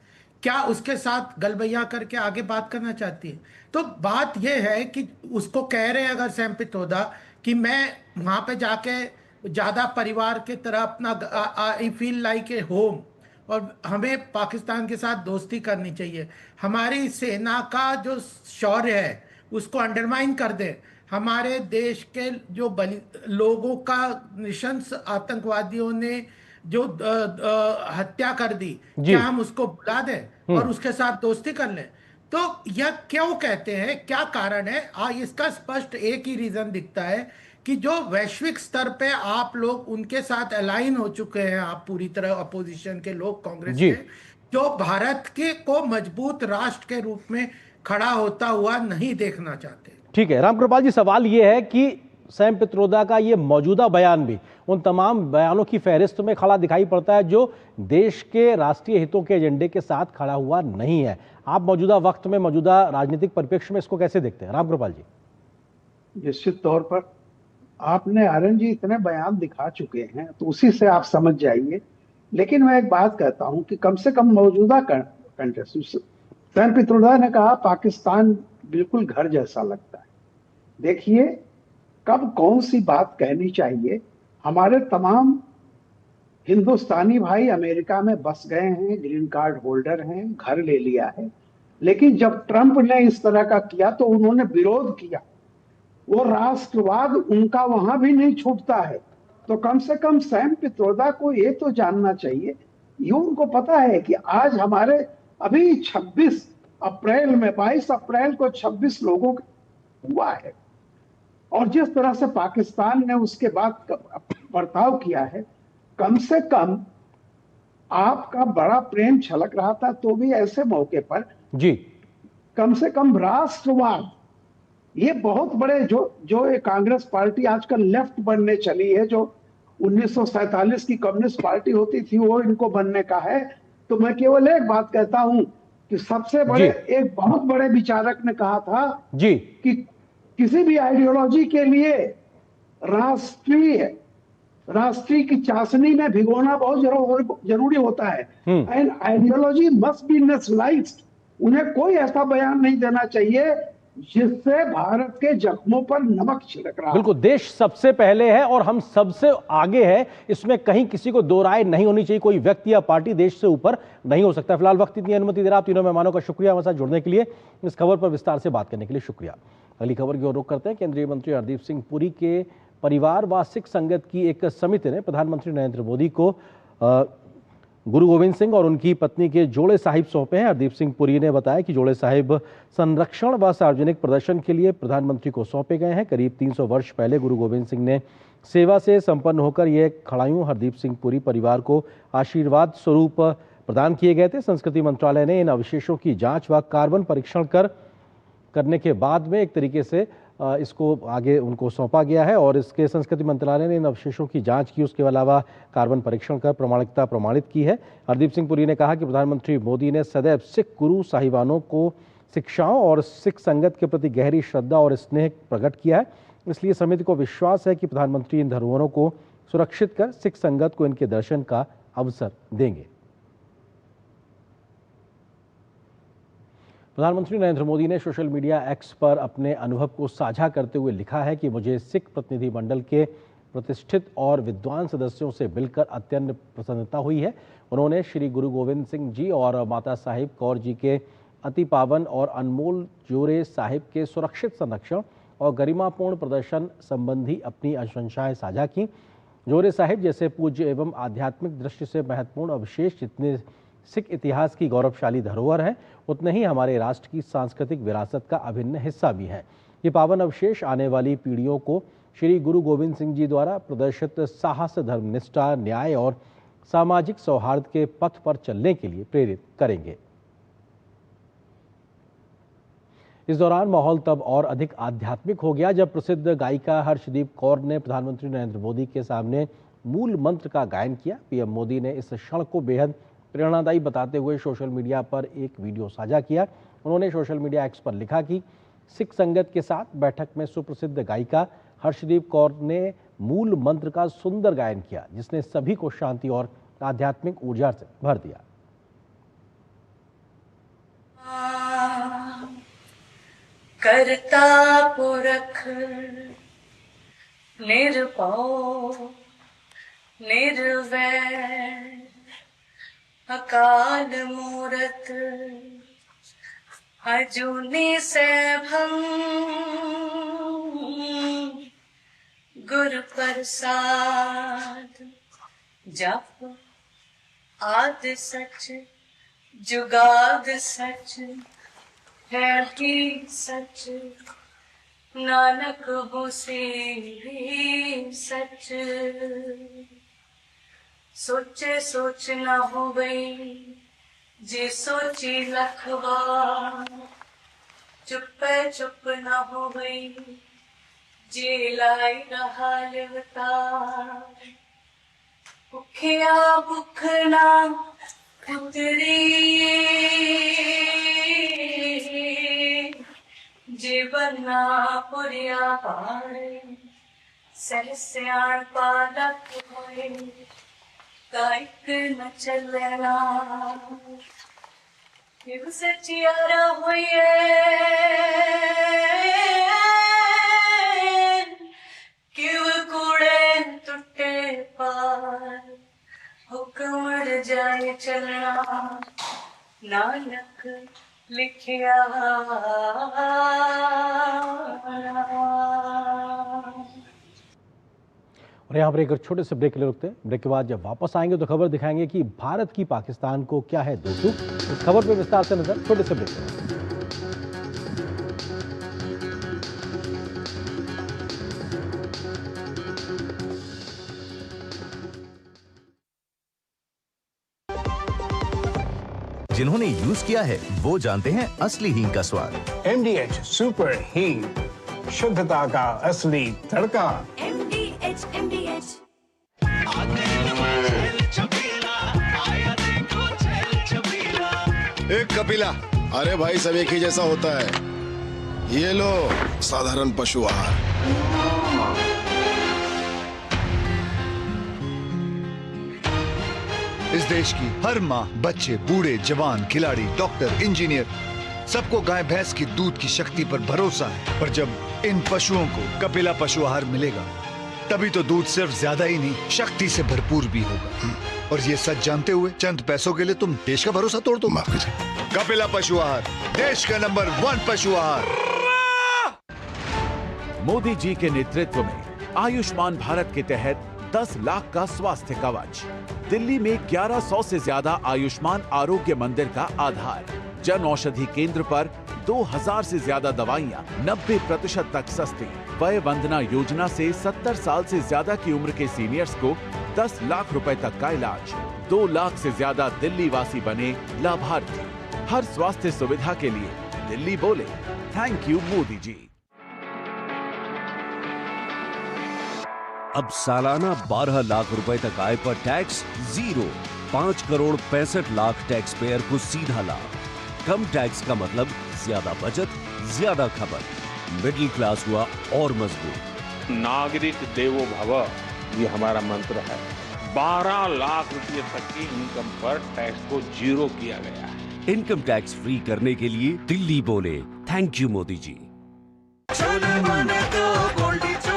क्या उसके साथ गलबैया करके आगे बात करना चाहती है? तो बात यह है कि उसको कह रहे हैं अगर सैम पित्रोदा कि मैं वहां पे जाके ज्यादा परिवार के तरह अपना I feel like a home, और हमें पाकिस्तान के साथ दोस्ती करनी चाहिए, हमारी सेना का जो शौर्य है उसको अंडरमाइन कर दे, हमारे देश के जो लोगों का निशंस आतंकवादियों ने जो हत्या कर दी, क्या हम उसको बुला दें और उसके साथ दोस्ती कर लें? तो यह क्यों कहते हैं, क्या कारण है? इसका स्पष्ट एक ही रीजन दिखता है कि जो वैश्विक स्तर पे आप लोग उनके साथ अलाइन हो चुके हैं, आप पूरी तरह अपोजिशन के लोग कांग्रेस के, जो भारत के को मजबूत राष्ट्र के रूप में खड़ा होता हुआ नहीं देखना चाहते। ठीक है रामकृपाल जी, सवाल यह है कि सैम पित्रोदा का ये मौजूदा बयान भी उन तमाम बयानों की फहरिस्त में खड़ा दिखाई पड़ता है जो देश के राष्ट्रीय हितों के एजेंडे के साथ खड़ा हुआ नहीं है। आप मौजूदा वक्त में, मौजूदा राजनीतिक परिप्रेक्ष्य में इसको कैसे देखते हैं रामकृपाल जी? निश्चित तौर पर आपने आर्यन जी इतने बयान दिखा चुके हैं तो उसी से आप समझ जाइए। लेकिन मैं एक बात कहता हूं कि कम से कम मौजूदा कंटेक्स्ट, सैम पित्रोदा ने कहा पाकिस्तान बिल्कुल घर जैसा लगता है। देखिए, कब कौन सी बात कहनी चाहिए। हमारे तमाम हिंदुस्तानी भाई अमेरिका में बस गए हैं, ग्रीन कार्ड होल्डर हैं, घर ले लिया है। लेकिन जब ट्रंप ने इस तरह का किया तो उन्होंने विरोध किया। वो राष्ट्रवाद उनका वहां भी नहीं छूटता है। तो कम से कम सैम पित्रोदा को ये तो जानना चाहिए, ये उनको पता है कि आज हमारे अभी 26 अप्रैल में 22 अप्रैल को 26 लोगों का हुआ है, और जिस तरह से पाकिस्तान ने उसके बाद बर्ताव किया है, कम से कम आपका बड़ा प्रेम छलक रहा था तो भी ऐसे मौके पर जी कम से कम राष्ट्रवाद, ये बहुत बड़े जो ये कांग्रेस पार्टी आजकल लेफ्ट बनने चली है, जो 1947 की कम्युनिस्ट पार्टी होती थी वो इनको बनने का है। तो मैं केवल एक बात कहता हूं कि सबसे बड़े एक बहुत बड़े विचारक ने कहा था जी कि किसी भी आइडियोलॉजी के लिए राष्ट्रीय की चाशनी में भिगोना बहुत जरूरी होता है। And ideology must be nationalised. उन्हें कोई ऐसा बयान नहीं देना चाहिए जिससे भारत के जख्मों पर नमक छिड़क रहा। बिल्कुल, देश सबसे पहले है और हम सबसे आगे है, इसमें कहीं किसी को दो राय नहीं होनी चाहिए। कोई व्यक्ति या पार्टी देश से ऊपर नहीं हो सकता। फिलहाल वक्त इतनी अनुमति दे रहा। आप तीनों मेहमानों का शुक्रिया हमारे साथ जुड़ने के लिए, इस खबर पर विस्तार से बात करने के लिए शुक्रिया। अगली खबर की ओर रुख करते हैं। केंद्रीय मंत्री हरदीप सिंह पुरी के परिवार व सिख संगत की एक समिति ने प्रधानमंत्री नरेंद्र मोदी को गुरु गोविंद सिंह और उनकी पत्नी के जोड़े साहिब सौंपे हैं। हरदीप सिंह पुरी ने बताया कि जोड़े साहिब संरक्षण व सार्वजनिक प्रदर्शन के लिए प्रधानमंत्री को सौंपे गए हैं। करीब 300 वर्ष पहले गुरु गोविंद सिंह ने सेवा से संपन्न होकर ये खड़ायूं हरदीप सिंह पुरी परिवार को आशीर्वाद स्वरूप प्रदान किए गए थे। संस्कृति मंत्रालय ने इन अवशेषों की जांच व कार्बन परीक्षण करने के बाद में एक तरीके से इसको आगे उनको सौंपा गया है और इसके संस्कृति मंत्रालय ने इन अवशेषों की जांच की, उसके अलावा कार्बन परीक्षण कर प्रामाणिकता प्रमाणित की है। हरदीप सिंह पुरी ने कहा कि प्रधानमंत्री मोदी ने सदैव सिख गुरु साहिबानों को शिक्षाओं और सिख संगत के प्रति गहरी श्रद्धा और स्नेह प्रकट किया है। इसलिए समिति को विश्वास है कि प्रधानमंत्री इन धरोहरों को सुरक्षित कर सिख संगत को इनके दर्शन का अवसर देंगे। प्रधानमंत्री नरेंद्र मोदी ने सोशल मीडिया एक्स पर अपने अनुभव को साझा करते हुए लिखा है कि मुझे सिख प्रतिनिधिमंडल के प्रतिष्ठित और विद्वान सदस्यों से मिलकर अत्यंत प्रसन्नता हुई है। उन्होंने श्री गुरु गोविंद सिंह जी और माता साहिब कौर जी के अति पावन और अनमोल जोड़े साहिब के सुरक्षित संरक्षण और गरिमापूर्ण प्रदर्शन संबंधी अपनी आशंकाएं साझा की। जोड़े साहिब जैसे पूज्य एवं आध्यात्मिक दृष्टि से महत्वपूर्ण अवशेष जितने सिख इतिहास की गौरवशाली धरोहर है, उतने ही हमारे राष्ट्र की सांस्कृतिक विरासत का अभिन्न हिस्सा भी है। ये पावन अवशेष आने वाली पीढ़ियों को श्री गुरु गोविंद सिंह जी द्वारा प्रदर्शित साहस, धर्मनिष्ठा, न्याय और सामाजिक सौहार्द के पथ पर चलने के लिए प्रेरित करेंगे। इस दौरान माहौल तब और अधिक आध्यात्मिक हो गया जब प्रसिद्ध गायिका हर्षदीप कौर ने प्रधानमंत्री नरेंद्र मोदी के सामने मूल मंत्र का गायन किया। पीएम मोदी ने इस क्षण को बेहद प्रेरणादायी बताते हुए सोशल मीडिया पर एक वीडियो साझा किया। उन्होंने सोशल मीडिया एक्स पर लिखा कि सिख संगत के साथ बैठक में सुप्रसिद्ध गायिका हर्षदीप कौर ने मूल मंत्र का सुंदर गायन किया, जिसने सभी को शांति और आध्यात्मिक ऊर्जा से भर दिया। करता पुरख निर्भव निर्वैर अकाल मूरत अजूनी सैभं गुरु प्रसाद जप आद सच जुगाद सच है ही सच नानक होसी भी सच सोचे सोच न हो गई जे सोची लखवा चुप चुप न हो गई जे लाई रहा अवतार भुखिया भुख ना उतरी जीवना पुरिया पारे सहस्याण पालक होए काइक न चलना शिव सचियारा होए किव कूड़े टुटे पार हुक्म जाए चलना नानक लिखिया। और यहाँ पर एक छोटे से ब्रेक के लिए रुकते हैं। ब्रेक के बाद जब वापस आएंगे तो खबर दिखाएंगे कि भारत की पाकिस्तान को क्या है दोस्तों। इस खबर पर विस्तार से नजर छोटे से ब्रेक के बाद। जिन्होंने यूज किया है वो जानते हैं असली हींग का स्वाद। MDH सुपर हींग, शुद्धता का असली तड़का। MDH एक कपिला, अरे भाई सब एक ही जैसा होता है। ये लो साधारण पशु आहार। इस देश की हर माँ, बच्चे, बूढ़े, जवान, खिलाड़ी, डॉक्टर, इंजीनियर, सबको गाय भैंस की दूध की शक्ति पर भरोसा है। पर जब इन पशुओं को कपिला पशु आहार मिलेगा तभी तो दूध सिर्फ ज्यादा ही नहीं, शक्ति से भरपूर भी होगा। और ये सच जानते हुए चंद पैसों के लिए तुम देश का भरोसा तोड़ दो। कपिला पशु आहार, देश का नंबर 1 पशु आहार। मोदी जी के नेतृत्व में आयुष्मान भारत के तहत 10 लाख का स्वास्थ्य कवच, दिल्ली में 1100 से ज्यादा आयुष्मान आरोग्य मंदिर का आधार, जन औषधि केंद्र पर 2000 से ज्यादा दवाइयां 90% तक सस्ती, वय वंदना योजना से 70 साल से ज्यादा की उम्र के सीनियर्स को 10 लाख रुपए तक का इलाज, 2 लाख से ज्यादा दिल्ली वासी बने लाभार्थी। हर स्वास्थ्य सुविधा के लिए दिल्ली बोले थैंक यू मोदी जी। अब सालाना 12 लाख रुपए तक आय पर tax zero, 5 crore 65 lakh tax payer को सीधा लाभ। कम टैक्स का मतलब ज्यादा बचत, ज्यादा खपत, मिडिल क्लास हुआ और मजबूत। नागरिक देवो भव, ये हमारा मंत्र है। 12 लाख रुपए तक की इनकम पर टैक्स को जीरो किया गया है। इनकम टैक्स फ्री करने के लिए दिल्ली बोले थैंक यू मोदी जी।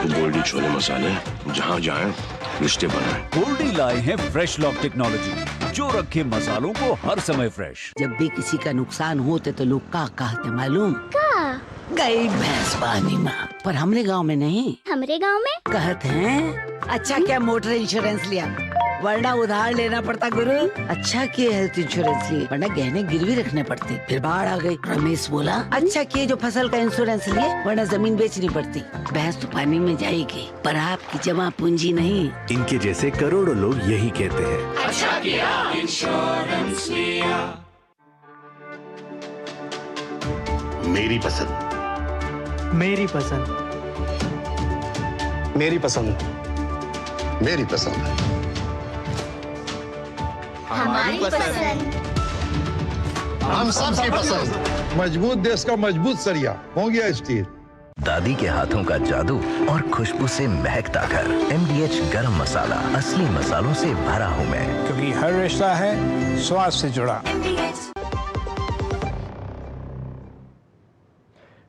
गोल्डी छोले मसाले, जहाँ जाएं रिश्ते बनाएं। गोल्डी लाए हैं फ्रेश लॉक टेक्नोलॉजी, जो रखे मसालों को हर समय फ्रेश। जब भी किसी का नुकसान होते तो लोग का कहते मालूम? का गई भैंस पानी में। पर हमरे गांव में नहीं। हमरे गांव में कहते हैं अच्छा क्या मोटर इंश्योरेंस लिया, वरना उधार लेना पड़ता गुरु। अच्छा किए हेल्थ इंश्योरेंस लिए, वरना गहने गिरवी रखने पड़ते, फिर बाढ़ आ गई। रमेश बोला अच्छा किए जो फसल का इंश्योरेंस लिए, वरना जमीन बेचनी पड़ती। भैंस तो पानी में जाएगी, पर आपकी जमा पूंजी नहीं। इनके जैसे करोड़ों लोग यही कहते हैं अच्छा किया इंश्योरेंस लिया। मेरी पसंद, मेरी पसंद, मेरी पसंद, मेरी पसंद, हमारी पसंद, हम सबकी पसंद। मजबूत देश का मजबूत सरिया हो गया स्टील। दादी के हाथों का जादू और खुशबू से महकता घर। MDH गरम मसाला, असली मसालों से भरा हूँ मैं, क्योंकि हर रिश्ता है स्वाद से जुड़ा।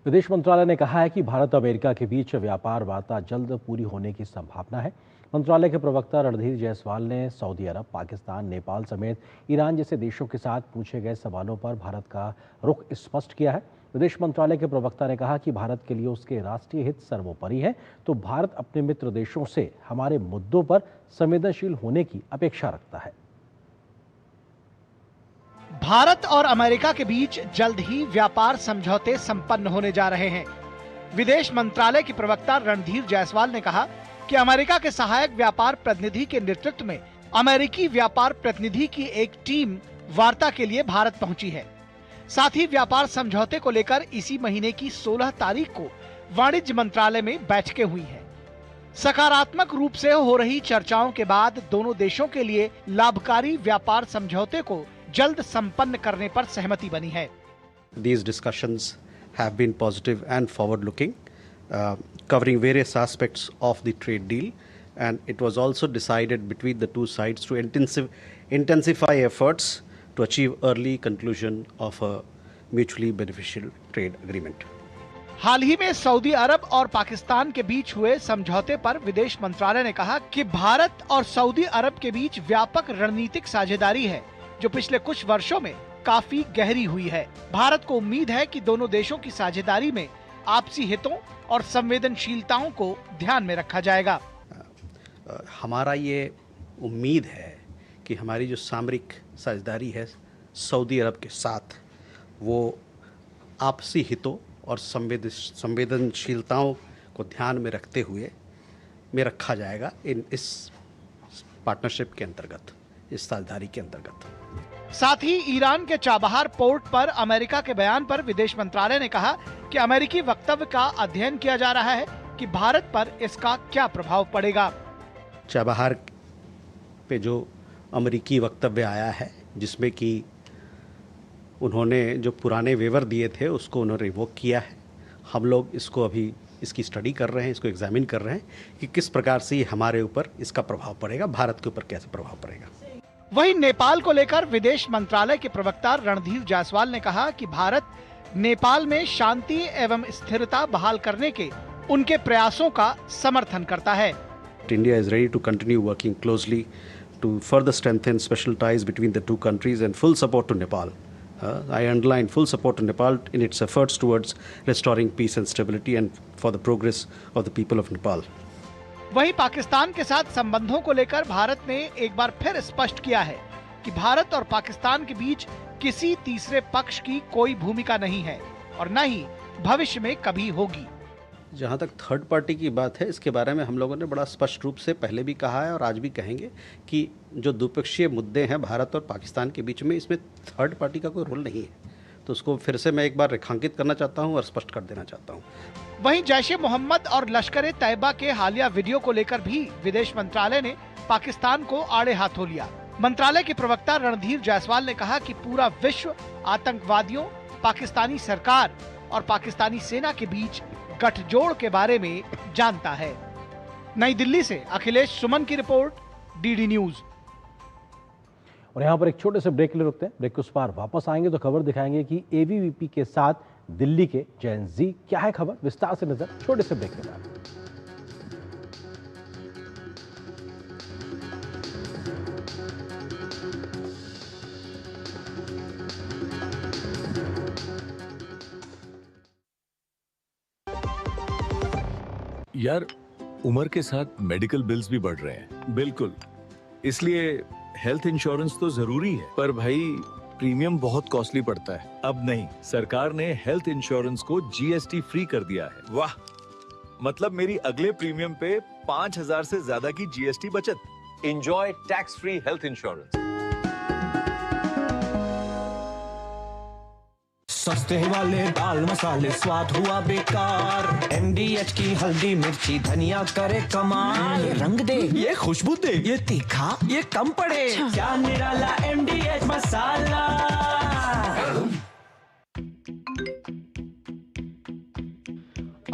विदेश मंत्रालय ने कहा है कि भारत अमेरिका के बीच व्यापार वार्ता जल्द पूरी होने की संभावना है। मंत्रालय के प्रवक्ता रणधीर जायसवाल ने सऊदी अरब, पाकिस्तान, नेपाल समेत ईरान जैसे देशों के साथ पूछे गए सवालों पर भारत का रुख स्पष्ट किया है। विदेश मंत्रालय के प्रवक्ता ने कहा कि भारत के लिए उसके राष्ट्रीय हित सर्वोपरि है, तो भारत अपने मित्र देशों से हमारे मुद्दों पर संवेदनशील होने की अपेक्षा रखता है। भारत और अमेरिका के बीच जल्द ही व्यापार समझौते संपन्न होने जा रहे हैं। विदेश मंत्रालय के प्रवक्ता रणधीर जायसवाल ने कहा कि अमेरिका के सहायक व्यापार प्रतिनिधि के नेतृत्व में अमेरिकी व्यापार प्रतिनिधि की एक टीम वार्ता के लिए भारत पहुंची है। साथ ही व्यापार समझौते को लेकर इसी महीने की 16 तारीख को वाणिज्य मंत्रालय में बैठकें हुई हैं। सकारात्मक रूप से हो रही चर्चाओं के बाद दोनों देशों के लिए लाभकारी व्यापार समझौते को जल्द संपन्न करने पर सहमति बनी है। These discussions have been positive and forward-looking, covering various aspects of the trade deal, and it was also decided between the two sides to intensify efforts to achieve early conclusion of a mutually beneficial trade agreement. हाल ही में Saudi अरब और पाकिस्तान के बीच हुए समझौते पर विदेश मंत्रालय ने कहा कि भारत और सऊदी अरब के बीच व्यापक रणनीतिक साझेदारी है, जो पिछले कुछ वर्षों में काफी गहरी हुई है। भारत को उम्मीद है कि दोनों देशों की साझेदारी में आपसी हितों और संवेदनशीलताओं को ध्यान में रखा जाएगा। हमारा ये उम्मीद है कि हमारी जो सामरिक साझेदारी है सऊदी अरब के साथ, वो आपसी हितों और संवेदनशीलताओं को ध्यान में रखते हुए में रखा जाएगा इस पार्टनरशिप के अंतर्गत, इस साझेदारी के अंतर्गत। साथ ही ईरान के चाबहार पोर्ट पर अमेरिका के बयान पर विदेश मंत्रालय ने कहा कि अमेरिकी वक्तव्य का अध्ययन किया जा रहा है कि भारत पर इसका क्या प्रभाव पड़ेगा। चाबहार पे जो अमेरिकी वक्तव्य आया है, जिसमें कि उन्होंने जो पुराने वेवर दिए थे उसको उन्होंने रिवोक किया है। हम लोग इसको अभी इसकी स्टडी कर रहे हैं, इसको एग्जामिन कर रहे हैं कि किस प्रकार से हमारे ऊपर इसका प्रभाव पड़ेगा, भारत के ऊपर कैसे प्रभाव पड़ेगा। वहीं नेपाल को लेकर विदेश मंत्रालय के प्रवक्ता रणधीर जायसवाल ने कहा कि भारत नेपाल में शांति एवं स्थिरता बहाल करने के उनके प्रयासों का समर्थन करता है। India is ready to continue working closely to further strengthen special ties between the two countries and full support to Nepal. I underline full support to Nepal in its efforts towards restoring peace and stability and for the progress of the people of Nepal. वहीं पाकिस्तान के साथ संबंधों को लेकर भारत ने एक बार फिर स्पष्ट किया है कि भारत और पाकिस्तान के बीच किसी तीसरे पक्ष की कोई भूमिका नहीं है और न ही भविष्य में कभी होगी। जहाँ तक थर्ड पार्टी की बात है, इसके बारे में हम लोगों ने बड़ा स्पष्ट रूप से पहले भी कहा है और आज भी कहेंगे कि जो द्विपक्षीय मुद्दे हैं भारत और पाकिस्तान के बीच में, इसमें थर्ड पार्टी का कोई रोल नहीं है। तो उसको फिर से मैं एक बार रेखांकित करना चाहता हूँ और स्पष्ट कर देना चाहता हूँ। वहीं जैश-ए-मोहम्मद और लश्कर-ए-तैयबा के हालिया वीडियो को लेकर भी विदेश मंत्रालय ने पाकिस्तान को आड़े हाथों लिया। मंत्रालय के प्रवक्ता रणधीर जायसवाल ने कहा कि पूरा विश्व आतंकवादियों, पाकिस्तानी सरकार और पाकिस्तानी सेना के बीच गठजोड़ के बारे में जानता है। नई दिल्ली से अखिलेश सुमन की रिपोर्ट, डीडी न्यूज। और यहाँ पर एक छोटे से ब्रेक के लिए रुकते हैं। ब्रेक के उस पार वापस आएंगे तो खबर दिखाएंगे कि एबीवीपी के साथ दिल्ली के जैन जी, क्या है खबर, विस्तार से नजर छोटे से ब्रेक के बाद। यार, उम्र के साथ मेडिकल बिल्स भी बढ़ रहे हैं। बिल्कुल, इसलिए हेल्थ इंश्योरेंस तो जरूरी है, पर भाई प्रीमियम बहुत कॉस्टली पड़ता है। अब नहीं, सरकार ने हेल्थ इंश्योरेंस को जीएसटी फ्री कर दिया है। वाह, मतलब मेरी अगले प्रीमियम पे 5,000 से ज्यादा की जीएसटी बचत। Enjoy tax free health insurance. सस्ते वाले दाल मसाले स्वाद हुआ बेकार। MDH की हल्दी मिर्ची धनिया करे कमाल। ये रंग दे, ये खुशबू दे, ये तीखा, ये कम पड़े। क्या निराला MDH मसाला।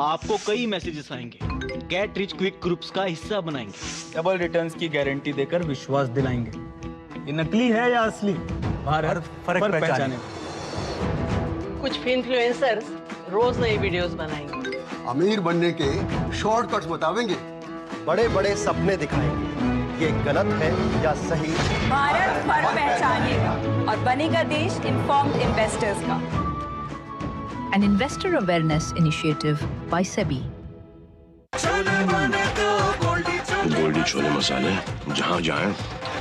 आपको कई मैसेजेस आएंगे, गेट रिच क्विक ग्रुप्स का हिस्सा बनाएंगे, डबल रिटर्न्स की गारंटी देकर विश्वास दिलाएंगे। ये नकली है या असली, भारत फर्क पहचाने। कुछ इन्फ्लुएंसर्स रोज नई वीडियोस बनाएंगे, अमीर बनने के शॉर्टकट्स बताएंगे, बड़े बड़े सपने दिखाएंगे। ये गलत है या सही, भारत फर्क पहचानेगा और बनेगा देश इन्फॉर्म्ड इन्वेस्टर्स का। An investor awareness initiative by SEBI. Goldie छोले मसाले, जहाँ जाएं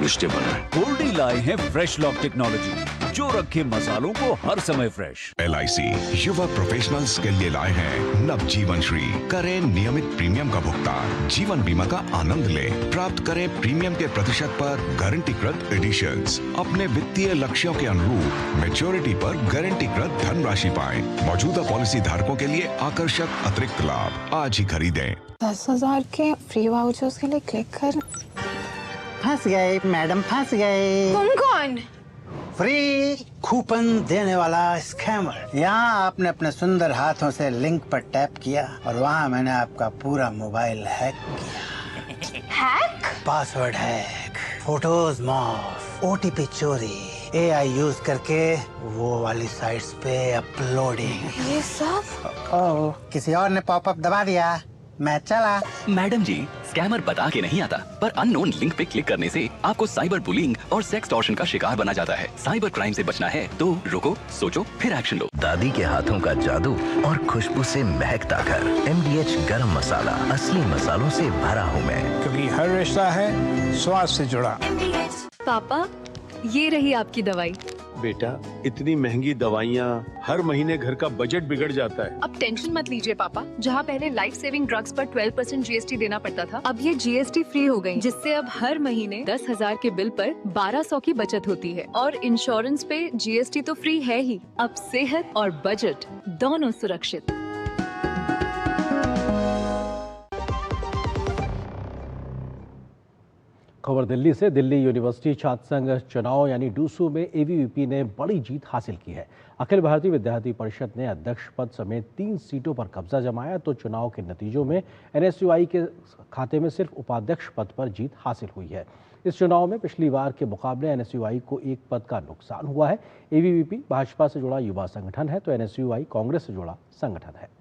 रिश्ते बनाएं। गोल्डी लाए हैं फ्रेश लॉक टेक्नोलॉजी, जो रखे मसालों को हर समय फ्रेश। LIC युवा प्रोफेशनल्स के लिए लाए हैं नव जीवन श्री। करें नियमित प्रीमियम का भुगतान, जीवन बीमा का आनंद लें, प्राप्त करें प्रीमियम के प्रतिशत पर गारंटीकृत एडिशंस। अपने वित्तीय लक्ष्यों के अनुरूप मैच्योरिटी पर गारंटीकृत धनराशि पाएं। मौजूदा पॉलिसी धारकों के लिए आकर्षक अतिरिक्त लाभ आज ही खरीदें। 10,000 के फ्री वाउचर्स के लिए क्लिक कर। फंस गए मैडम, फंस गए। तुम कौन? फ्री कूपन देने वाला स्कैमर। यहाँ आपने अपने सुंदर हाथों से लिंक पर टैप किया और वहाँ मैंने आपका पूरा मोबाइल हैक किया। Hack? Password hack, photos morph, OTP चोरी, AI यूज करके वो वाली साइट्स पे अपलोडिंग। ये सब? किसी और ने पॉपअप दबा दिया। मैं चला। मैडम जी, स्कैमर बता के नहीं आता, पर अननोन लिंक पे क्लिक करने से आपको साइबर बुलिंग और सेक्सटॉर्शन का शिकार बना जाता है। साइबर क्राइम से बचना है तो रुको, सोचो, फिर एक्शन लो। दादी के हाथों का जादू और खुशबू से महकता घर। MDH गरम मसाला, असली मसालों से भरा हूँ मैं। क्योंकि हर रिश्ता है स्वाद से जुड़ा। पापा, ये रही आपकी दवाई। बेटा, इतनी महंगी दवाइयाँ, हर महीने घर का बजट बिगड़ जाता है। अब टेंशन मत लीजिए पापा, जहाँ पहले लाइफ सेविंग ड्रग्स पर 12% GST देना पड़ता था, अब ये GST फ्री हो गई, जिससे अब हर महीने 10,000 के बिल पर 1200 की बचत होती है। और इंश्योरेंस पे GST तो फ्री है ही, अब सेहत और बजट दोनों सुरक्षित। खबर दिल्ली से। दिल्ली यूनिवर्सिटी छात्र संघ चुनाव यानी डूसू में ABVP ने बड़ी जीत हासिल की है। अखिल भारतीय विद्यार्थी परिषद ने अध्यक्ष पद समेत 3 सीटों पर कब्जा जमाया, तो चुनाव के नतीजों में NSUI के खाते में सिर्फ उपाध्यक्ष पद पर जीत हासिल हुई है। इस चुनाव में पिछली बार के मुकाबले NSUI को 1 पद का नुकसान हुआ है। ABVP भाजपा से जुड़ा युवा संगठन है, तो NSUI कांग्रेस से जुड़ा संगठन है।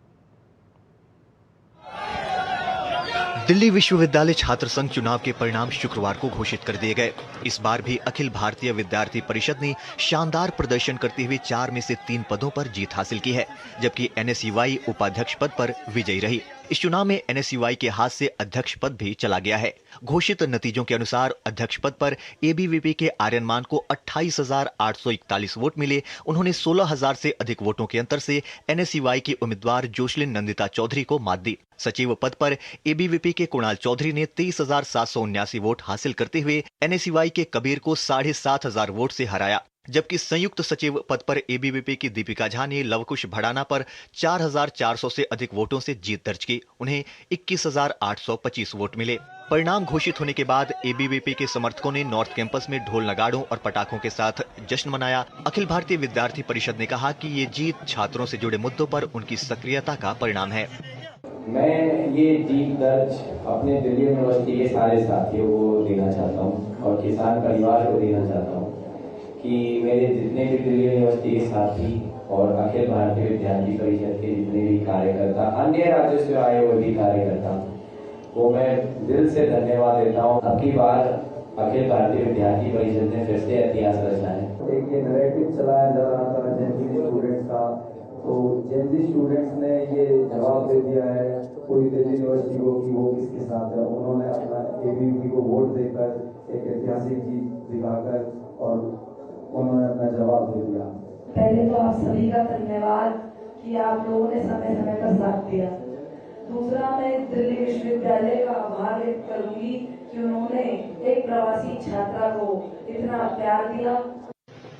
दिल्ली विश्वविद्यालय छात्र संघ चुनाव के परिणाम शुक्रवार को घोषित कर दिए गए। इस बार भी अखिल भारतीय विद्यार्थी परिषद ने शानदार प्रदर्शन करते हुए 4 में से 3 पदों पर जीत हासिल की है, जबकि NSUI उपाध्यक्ष पद पर विजयी रही। इस चुनाव में NSUI के हाथ से अध्यक्ष पद भी चला गया है। घोषित नतीजों के अनुसार अध्यक्ष पद पर ABVP के आर्यन मान को 28,841 वोट मिले। उन्होंने 16,000 से अधिक वोटों के अंतर से NSUI की उम्मीदवार जोशलिन नंदिता चौधरी को मात दी। सचिव पद पर ABVP के कुणाल चौधरी ने 23,779 वोट हासिल करते हुए NSUI के कबीर को 7,500 वोट से हराया, जबकि संयुक्त सचिव पद पर ABVP की दीपिका झा ने लवकुश भड़ाना पर 4,400 से अधिक वोटों से जीत दर्ज की। उन्हें 21,825 वोट मिले। परिणाम घोषित होने के बाद ABVP के समर्थकों ने नॉर्थ कैंपस में ढोल नगाड़ों और पटाखों के साथ जश्न मनाया। अखिल भारतीय विद्यार्थी परिषद ने कहा कि ये जीत छात्रों से जुड़े मुद्दों पर उनकी सक्रियता का परिणाम है। मैं ये जीत दर्ज अपने दिल्ली यूनिवर्सिटी के सारे साथियों को देना चाहता हूँ और किसान परिवार को देना चाहता हूँ कि मेरे जितने भी दिल्ली यूनिवर्सिटी के साथी और अखिल भारतीय विद्यार्थी परिषद के जितने भी कार्यकर्ता, अन्य राज्यों से आए हुए भी कार्यकर्ता, वो मैं दिल से धन्यवाद देता हूँ। अब की बार अखिल भारतीय विद्यार्थी परिषद ने फिर से इतिहास रचा है। एक ये नैरेटिव चलाया जा रहा था जेनजी स्टूडेंट्स का, तो जेनजी स्टूडेंट्स ने ये जवाब दे दिया है पूरी दिल्ली यूनिवर्सिटी को कि वो किसके साथ है। उन्होंने अपना ABVP को वोट देकर एक ऐतिहासिक जीत दिखाकर और उन्होंने अपना जवाब दे दिया। पहले तो आप सभी का धन्यवाद कि आप लोगों ने समय समय पर साथ दिया। दूसरा, मैं दिल्ली विश्वविद्यालय का आभार व्यक्त करूंगी कि उन्होंने एक प्रवासी छात्रा को इतना प्यार दिया।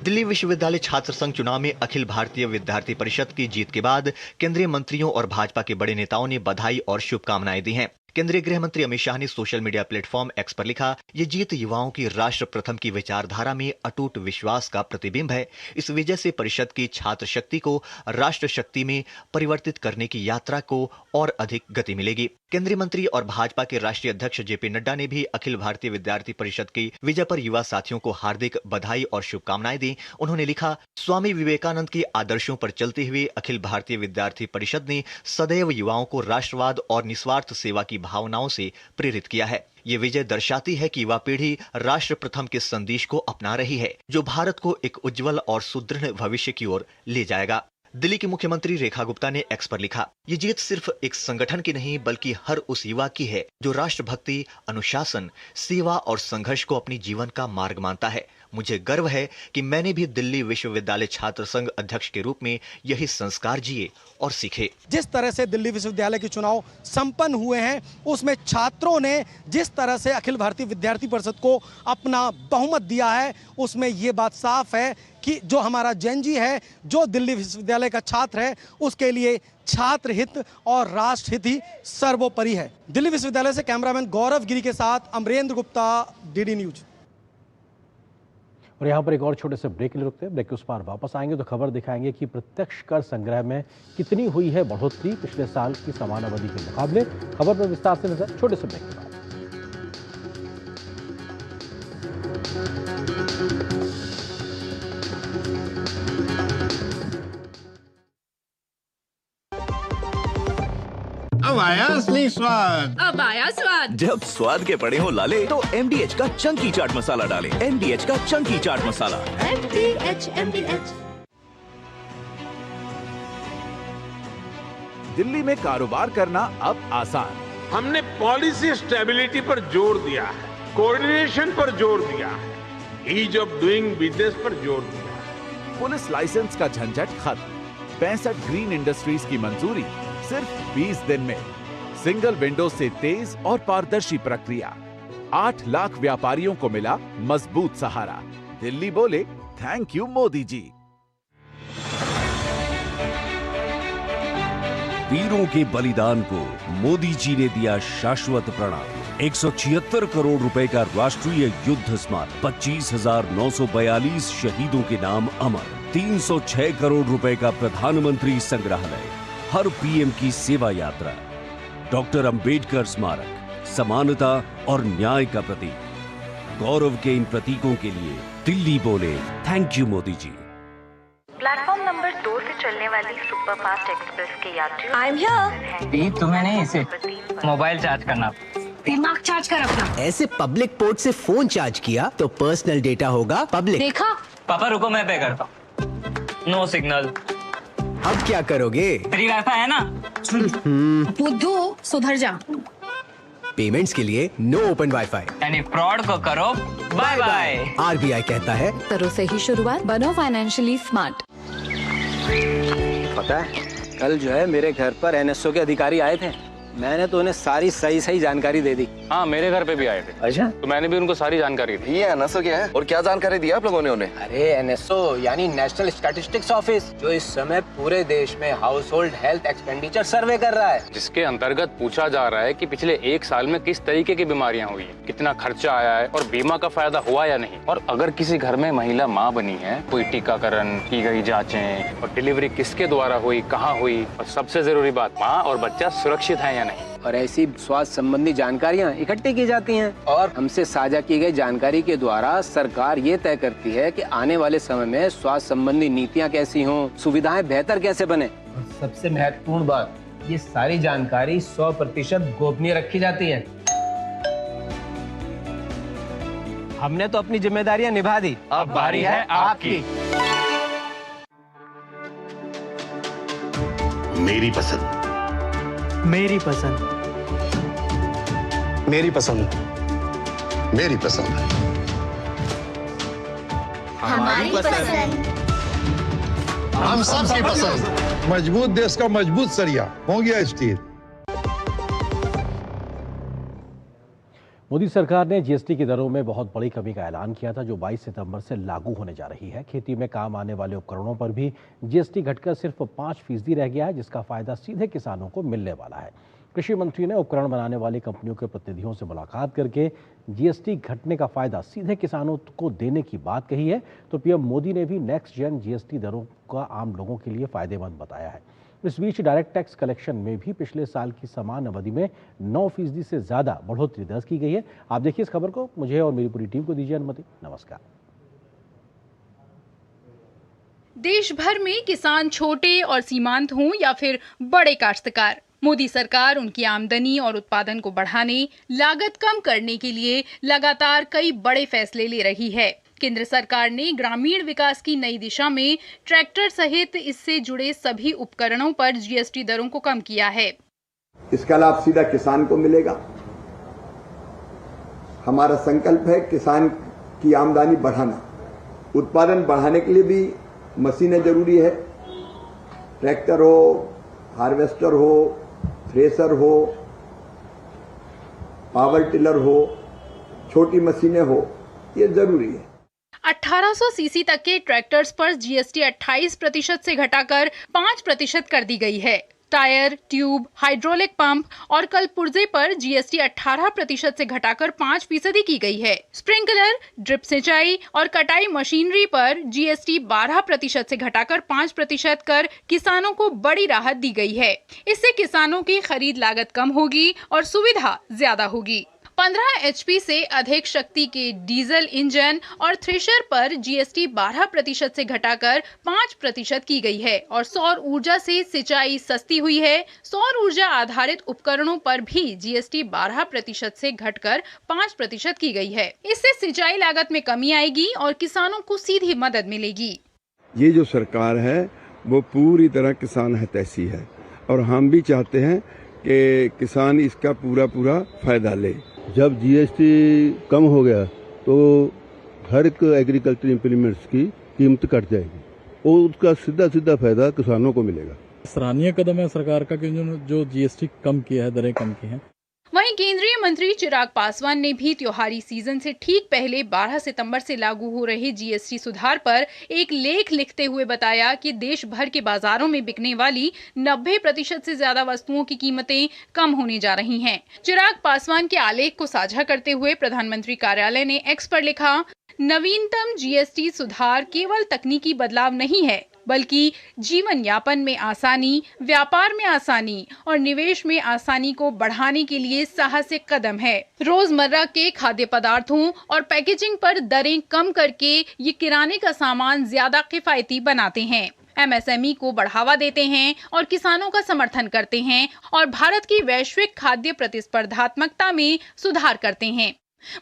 दिल्ली विश्वविद्यालय छात्र संघ चुनाव में अखिल भारतीय विद्यार्थी परिषद की जीत के बाद केंद्रीय मंत्रियों और भाजपा के बड़े नेताओं ने बधाई और शुभकामनाएं दी हैं। केंद्रीय गृह मंत्री अमित शाह ने सोशल मीडिया प्लेटफॉर्म X पर लिखा, ये जीत युवाओं की राष्ट्र प्रथम की विचारधारा में अटूट विश्वास का प्रतिबिंब है। इस विजय से परिषद की छात्र शक्ति को राष्ट्र शक्ति में परिवर्तित करने की यात्रा को और अधिक गति मिलेगी। केंद्रीय मंत्री और भाजपा के राष्ट्रीय अध्यक्ष JP नड्डा ने भी अखिल भारतीय विद्यार्थी परिषद की विजय पर युवा साथियों को हार्दिक बधाई और शुभकामनाएं दी। उन्होंने लिखा, स्वामी विवेकानंद के आदर्शों पर चलते हुए अखिल भारतीय विद्यार्थी परिषद ने सदैव युवाओं को राष्ट्रवाद और निस्वार्थ सेवा की भावनाओं से प्रेरित किया है। ये विजय दर्शाती है कि युवा पीढ़ी राष्ट्र प्रथम के संदेश को अपना रही है, जो भारत को एक उज्जवल और सुदृढ़ भविष्य की ओर ले जाएगा। दिल्ली की मुख्यमंत्री रेखा गुप्ता ने X पर लिखा, ये जीत सिर्फ एक संगठन की नहीं बल्कि हर उस युवा की है जो राष्ट्रभक्ति, अनुशासन, सेवा और संघर्ष को अपनी जीवन का मार्ग मानता है। मुझे गर्व है कि मैंने भी दिल्ली विश्वविद्यालय छात्र संघ अध्यक्ष के रूप में यही संस्कार जिए और सीखे। जिस तरह से दिल्ली विश्वविद्यालय के चुनाव संपन्न हुए हैं, उसमें छात्रों ने जिस तरह से अखिल भारतीय विद्यार्थी परिषद को अपना बहुमत दिया है, उसमें ये बात साफ है कि जो हमारा जेनजी है, जो दिल्ली विश्वविद्यालय का छात्र है, उसके लिए छात्र हित और राष्ट्र हित ही सर्वोपरि है। दिल्ली विश्वविद्यालय से कैमरामैन गौरव गिरी के साथ अमरेंद्र गुप्ता, DD न्यूज। और यहाँ पर एक और छोटे से ब्रेक ले रुकते हैं। ब्रेक के उस पार वापस आएंगे तो खबर दिखाएंगे कि प्रत्यक्ष कर संग्रह में कितनी हुई है बढ़ोतरी पिछले साल की समान अवधि के मुकाबले। खबर पर विस्तार से नजर छोटे से ब्रेक के बाद। अब आया असली स्वाद। अब आया स्वाद। जब स्वाद के पड़े हो लाले तो MDH का चंकी चाट मसाला डालें। MDH का चंकी चाट मसाला। MDH। दिल्ली में कारोबार करना अब आसान। हमने पॉलिसी स्टेबिलिटी पर जोर दिया है, कोऑर्डिनेशन पर जोर दिया है, ईज ऑफ डूइंग बिजनेस पर जोर दिया है। पुलिस लाइसेंस का झंझट खत्म। 65 ग्रीन इंडस्ट्रीज की मंजूरी सिर्फ 20 दिन में। सिंगल विंडो से तेज और पारदर्शी प्रक्रिया। 8 लाख व्यापारियों को मिला मजबूत सहारा। दिल्ली बोले थैंक यू मोदी जी। वीरों के बलिदान को मोदी जी ने दिया शाश्वत प्रणाम। 176 करोड़ रुपए का राष्ट्रीय युद्ध स्मारक, 25,942 शहीदों के नाम अमर, 306 करोड़ रुपए का प्रधानमंत्री संग्रहालय, हर पीएम की सेवा यात्रा, डॉक्टर अंबेडकर स्मारक, समानता और न्याय का प्रतीक। गौरव के इन प्रतीकों के लिए दिल्ली बोले thank you Modi ji. Platform number 2 से चलने वाली सुपरफास्ट एक्सप्रेस के यात्रियों आई एम हियर। तुम्हें नहीं, इसे मोबाइल चार्ज करना। दिमाग चार्ज कर अपना। ऐसे पब्लिक पोर्ट से फोन चार्ज किया तो पर्सनल डेटा होगा पब्लिक। देखा? पापा रुको, मैं पे करता हूँ। No signal. अब क्या करोगे? फ्री वाईफाई है ना? बुद्धू सुधर जा। पेमेंट्स के लिए नो ओपन वाईफाई। यानी फ्रॉड को करो बाय बाय। RBI कहता है करो सही शुरुआत, बनो फाइनेंशियली स्मार्ट। पता है कल जो है मेरे घर पर NSO के अधिकारी आए थे। मैंने तो उन्हें सारी सही जानकारी दे दी। हाँ, मेरे घर पे भी आए थे। अच्छा? तो मैंने भी उनको सारी जानकारी दी। ये NSO क्या है और क्या जानकारी दी आप लोगों ने उन्हें? अरे NSO यानी नेशनल स्टैटिस्टिक्स ऑफिस, जो इस समय पूरे देश में हाउस होल्ड हेल्थ एक्सपेंडिचर सर्वे कर रहा है, जिसके अंतर्गत पूछा जा रहा है कि पिछले 1 साल में किस तरीके की बीमारियां हुई हैं, कितना खर्चा आया है और बीमा का फायदा हुआ या नहीं। और अगर किसी घर में महिला माँ बनी है, कोई टीकाकरण की गई जाँचें और डिलीवरी किसके द्वारा हुई, कहाँ हुई, और सबसे जरूरी बात, माँ और बच्चा सुरक्षित है या नहीं। और ऐसी स्वास्थ्य संबंधी जानकारियां इकट्ठी की जाती हैं और हमसे साझा की गई जानकारी के द्वारा सरकार ये तय करती है कि आने वाले समय में स्वास्थ्य संबंधी नीतियां कैसी हों, सुविधाएं बेहतर कैसे बने। और सबसे महत्वपूर्ण बात, ये सारी जानकारी 100% गोपनीय रखी जाती है। हमने तो अपनी जिम्मेदारियां निभा दी, अब बारी है आपकी। मेरी पसंद, मेरी पसंद, मेरी पसंद, मेरी पसंद, हमारी पसंद, हम सबकी पसंद। मजबूत देश का मजबूत सरिया हो गया स्टील। मोदी सरकार ने जीएसटी की दरों में बहुत बड़ी कमी का ऐलान किया था, जो 22 सितंबर से लागू होने जा रही है। खेती में काम आने वाले उपकरणों पर भी जीएसटी घटकर सिर्फ 5% रह गया है, जिसका फायदा सीधे किसानों को मिलने वाला है। कृषि मंत्री ने उपकरण बनाने वाली कंपनियों के प्रतिनिधियों से मुलाकात करके जीएसटी घटने का फायदा सीधे किसानों को देने की बात कही है। तो पीएम मोदी ने भी नेक्स्ट जेन जीएसटी दरों का आम लोगों के लिए फायदेमंद बताया है। इस बीच डायरेक्ट टैक्स कलेक्शन में भी पिछले साल की समान अवधि में 9% से ज्यादा बढ़ोतरी दर्ज की गई है। आप देखिए इस खबर को, मुझे और मेरी पूरी टीम को दीजिए अनुमति। नमस्कार। देश भर में किसान छोटे और सीमांत हों या फिर बड़े काश्तकार, मोदी सरकार उनकी आमदनी और उत्पादन को बढ़ाने, लागत कम करने के लिए लगातार कई बड़े फैसले ले रही है। केंद्र सरकार ने ग्रामीण विकास की नई दिशा में ट्रैक्टर सहित इससे जुड़े सभी उपकरणों पर जीएसटी दरों को कम किया है। इसका लाभ सीधा किसान को मिलेगा। हमारा संकल्प है किसान की आमदनी बढ़ाना। उत्पादन बढ़ाने के लिए भी मशीनें जरूरी है। ट्रैक्टर हो, हार्वेस्टर हो, थ्रेसर हो, पावर टिलर हो, छोटी मशीनें हो, ये जरूरी है। 1800 सीसी तक के ट्रैक्टर्स पर जीएसटी 28% से घटाकर 5% कर दी गई है। टायर, ट्यूब, हाइड्रोलिक पंप और कल पुर्जे पर जीएसटी 18% से घटाकर 5% की गई है। स्प्रिंकलर, ड्रिप सिंचाई और कटाई मशीनरी पर जीएसटी 12% से घटाकर 5% कर किसानों को बड़ी राहत दी गई है। इससे किसानों की खरीद लागत कम होगी और सुविधा ज्यादा होगी। 15 HP से अधिक शक्ति के डीजल इंजन और थ्रेशर पर जीएसटी 12% से घटाकर 5% की गई है और सौर ऊर्जा से सिंचाई सस्ती हुई है। सौर ऊर्जा आधारित उपकरणों पर भी जीएसटी 12% से घटकर 5% की गई है। इससे सिंचाई लागत में कमी आएगी और किसानों को सीधी मदद मिलेगी। ये जो सरकार है वो पूरी तरह किसान हितैषी है और हम भी चाहते हैं कि किसान इसका पूरा फायदा ले। जब जीएसटी कम हो गया तो हर एक एग्रीकल्चर इम्प्लीमेंट्स की कीमत कट जाएगी और उसका सीधा फायदा किसानों को मिलेगा। सराहनीय कदम है सरकार का कि जो जीएसटी कम किया है, दरें कम की हैं। वहीं केंद्रीय मंत्री चिराग पासवान ने भी त्योहारी सीजन से ठीक पहले 12 सितंबर से लागू हो रहे जीएसटी सुधार पर एक लेख लिखते हुए बताया कि देश भर के बाजारों में बिकने वाली 90% से ज्यादा वस्तुओं की कीमतें कम होने जा रही हैं। चिराग पासवान के आलेख को साझा करते हुए प्रधानमंत्री कार्यालय ने एक्स पर लिखा, नवीनतम जीएसटी सुधार केवल तकनीकी बदलाव नहीं है बल्कि जीवन यापन में आसानी, व्यापार में आसानी और निवेश में आसानी को बढ़ाने के लिए साहसिक कदम है। रोजमर्रा के खाद्य पदार्थों और पैकेजिंग पर दरें कम करके ये किराने का सामान ज्यादा किफायती बनाते हैं, एमएसएमई को बढ़ावा देते हैं और किसानों का समर्थन करते हैं और भारत की वैश्विक खाद्य प्रतिस्पर्धात्मकता में सुधार करते हैं।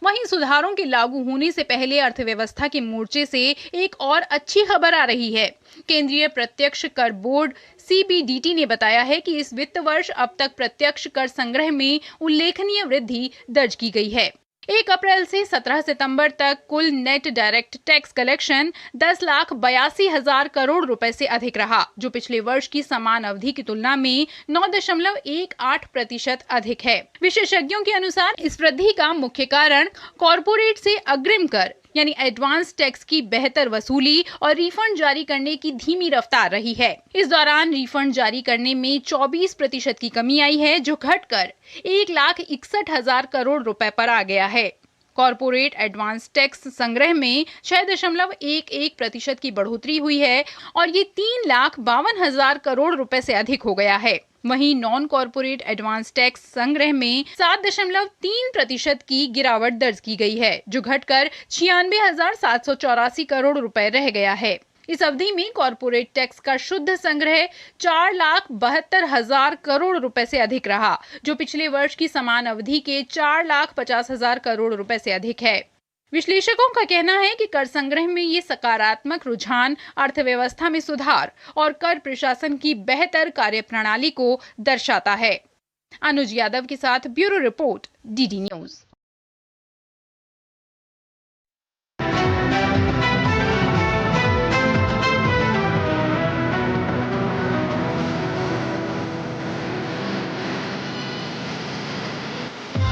वहीं सुधारों के लागू होने से पहले अर्थव्यवस्था के मोर्चे से एक और अच्छी खबर आ रही है। केंद्रीय प्रत्यक्ष कर बोर्ड सीबीडीटी ने बताया है कि इस वित्त वर्ष अब तक प्रत्यक्ष कर संग्रह में उल्लेखनीय वृद्धि दर्ज की गई है। 1 अप्रैल से 17 सितंबर तक कुल net direct tax collection 10,82,000 crore रुपए से अधिक रहा, जो पिछले वर्ष की समान अवधि की तुलना में 9.18% अधिक है। विशेषज्ञों के अनुसार इस वृद्धि का मुख्य कारण कॉरपोरेट से अग्रिम कर यानी एडवांस टैक्स की बेहतर वसूली और रिफंड जारी करने की धीमी रफ्तार रही है। इस दौरान रिफंड जारी करने में 24% की कमी आई है, जो घटकर 1,61,000 करोड़ रुपए पर आ गया है। कॉरपोरेट एडवांस टैक्स संग्रह में 6.11% की बढ़ोतरी हुई है और ये 3,52,000 करोड़ रुपए से अधिक हो गया है। वहीं नॉन कॉरपोरेट एडवांस टैक्स संग्रह में 7.3% की गिरावट दर्ज की गई है, जो घटकर 96,784 करोड़ रुपए रह गया है। इस अवधि में कॉरपोरेट टैक्स का शुद्ध संग्रह 4,72,000 करोड़ रुपए से अधिक रहा, जो पिछले वर्ष की समान अवधि के 4,50,000 करोड़ रुपए से अधिक है। विश्लेषकों का कहना है कि कर संग्रह में ये सकारात्मक रुझान अर्थव्यवस्था में सुधार और कर प्रशासन की बेहतर कार्यप्रणाली को दर्शाता है। अनुज यादव के साथ ब्यूरो रिपोर्ट, डीडी न्यूज।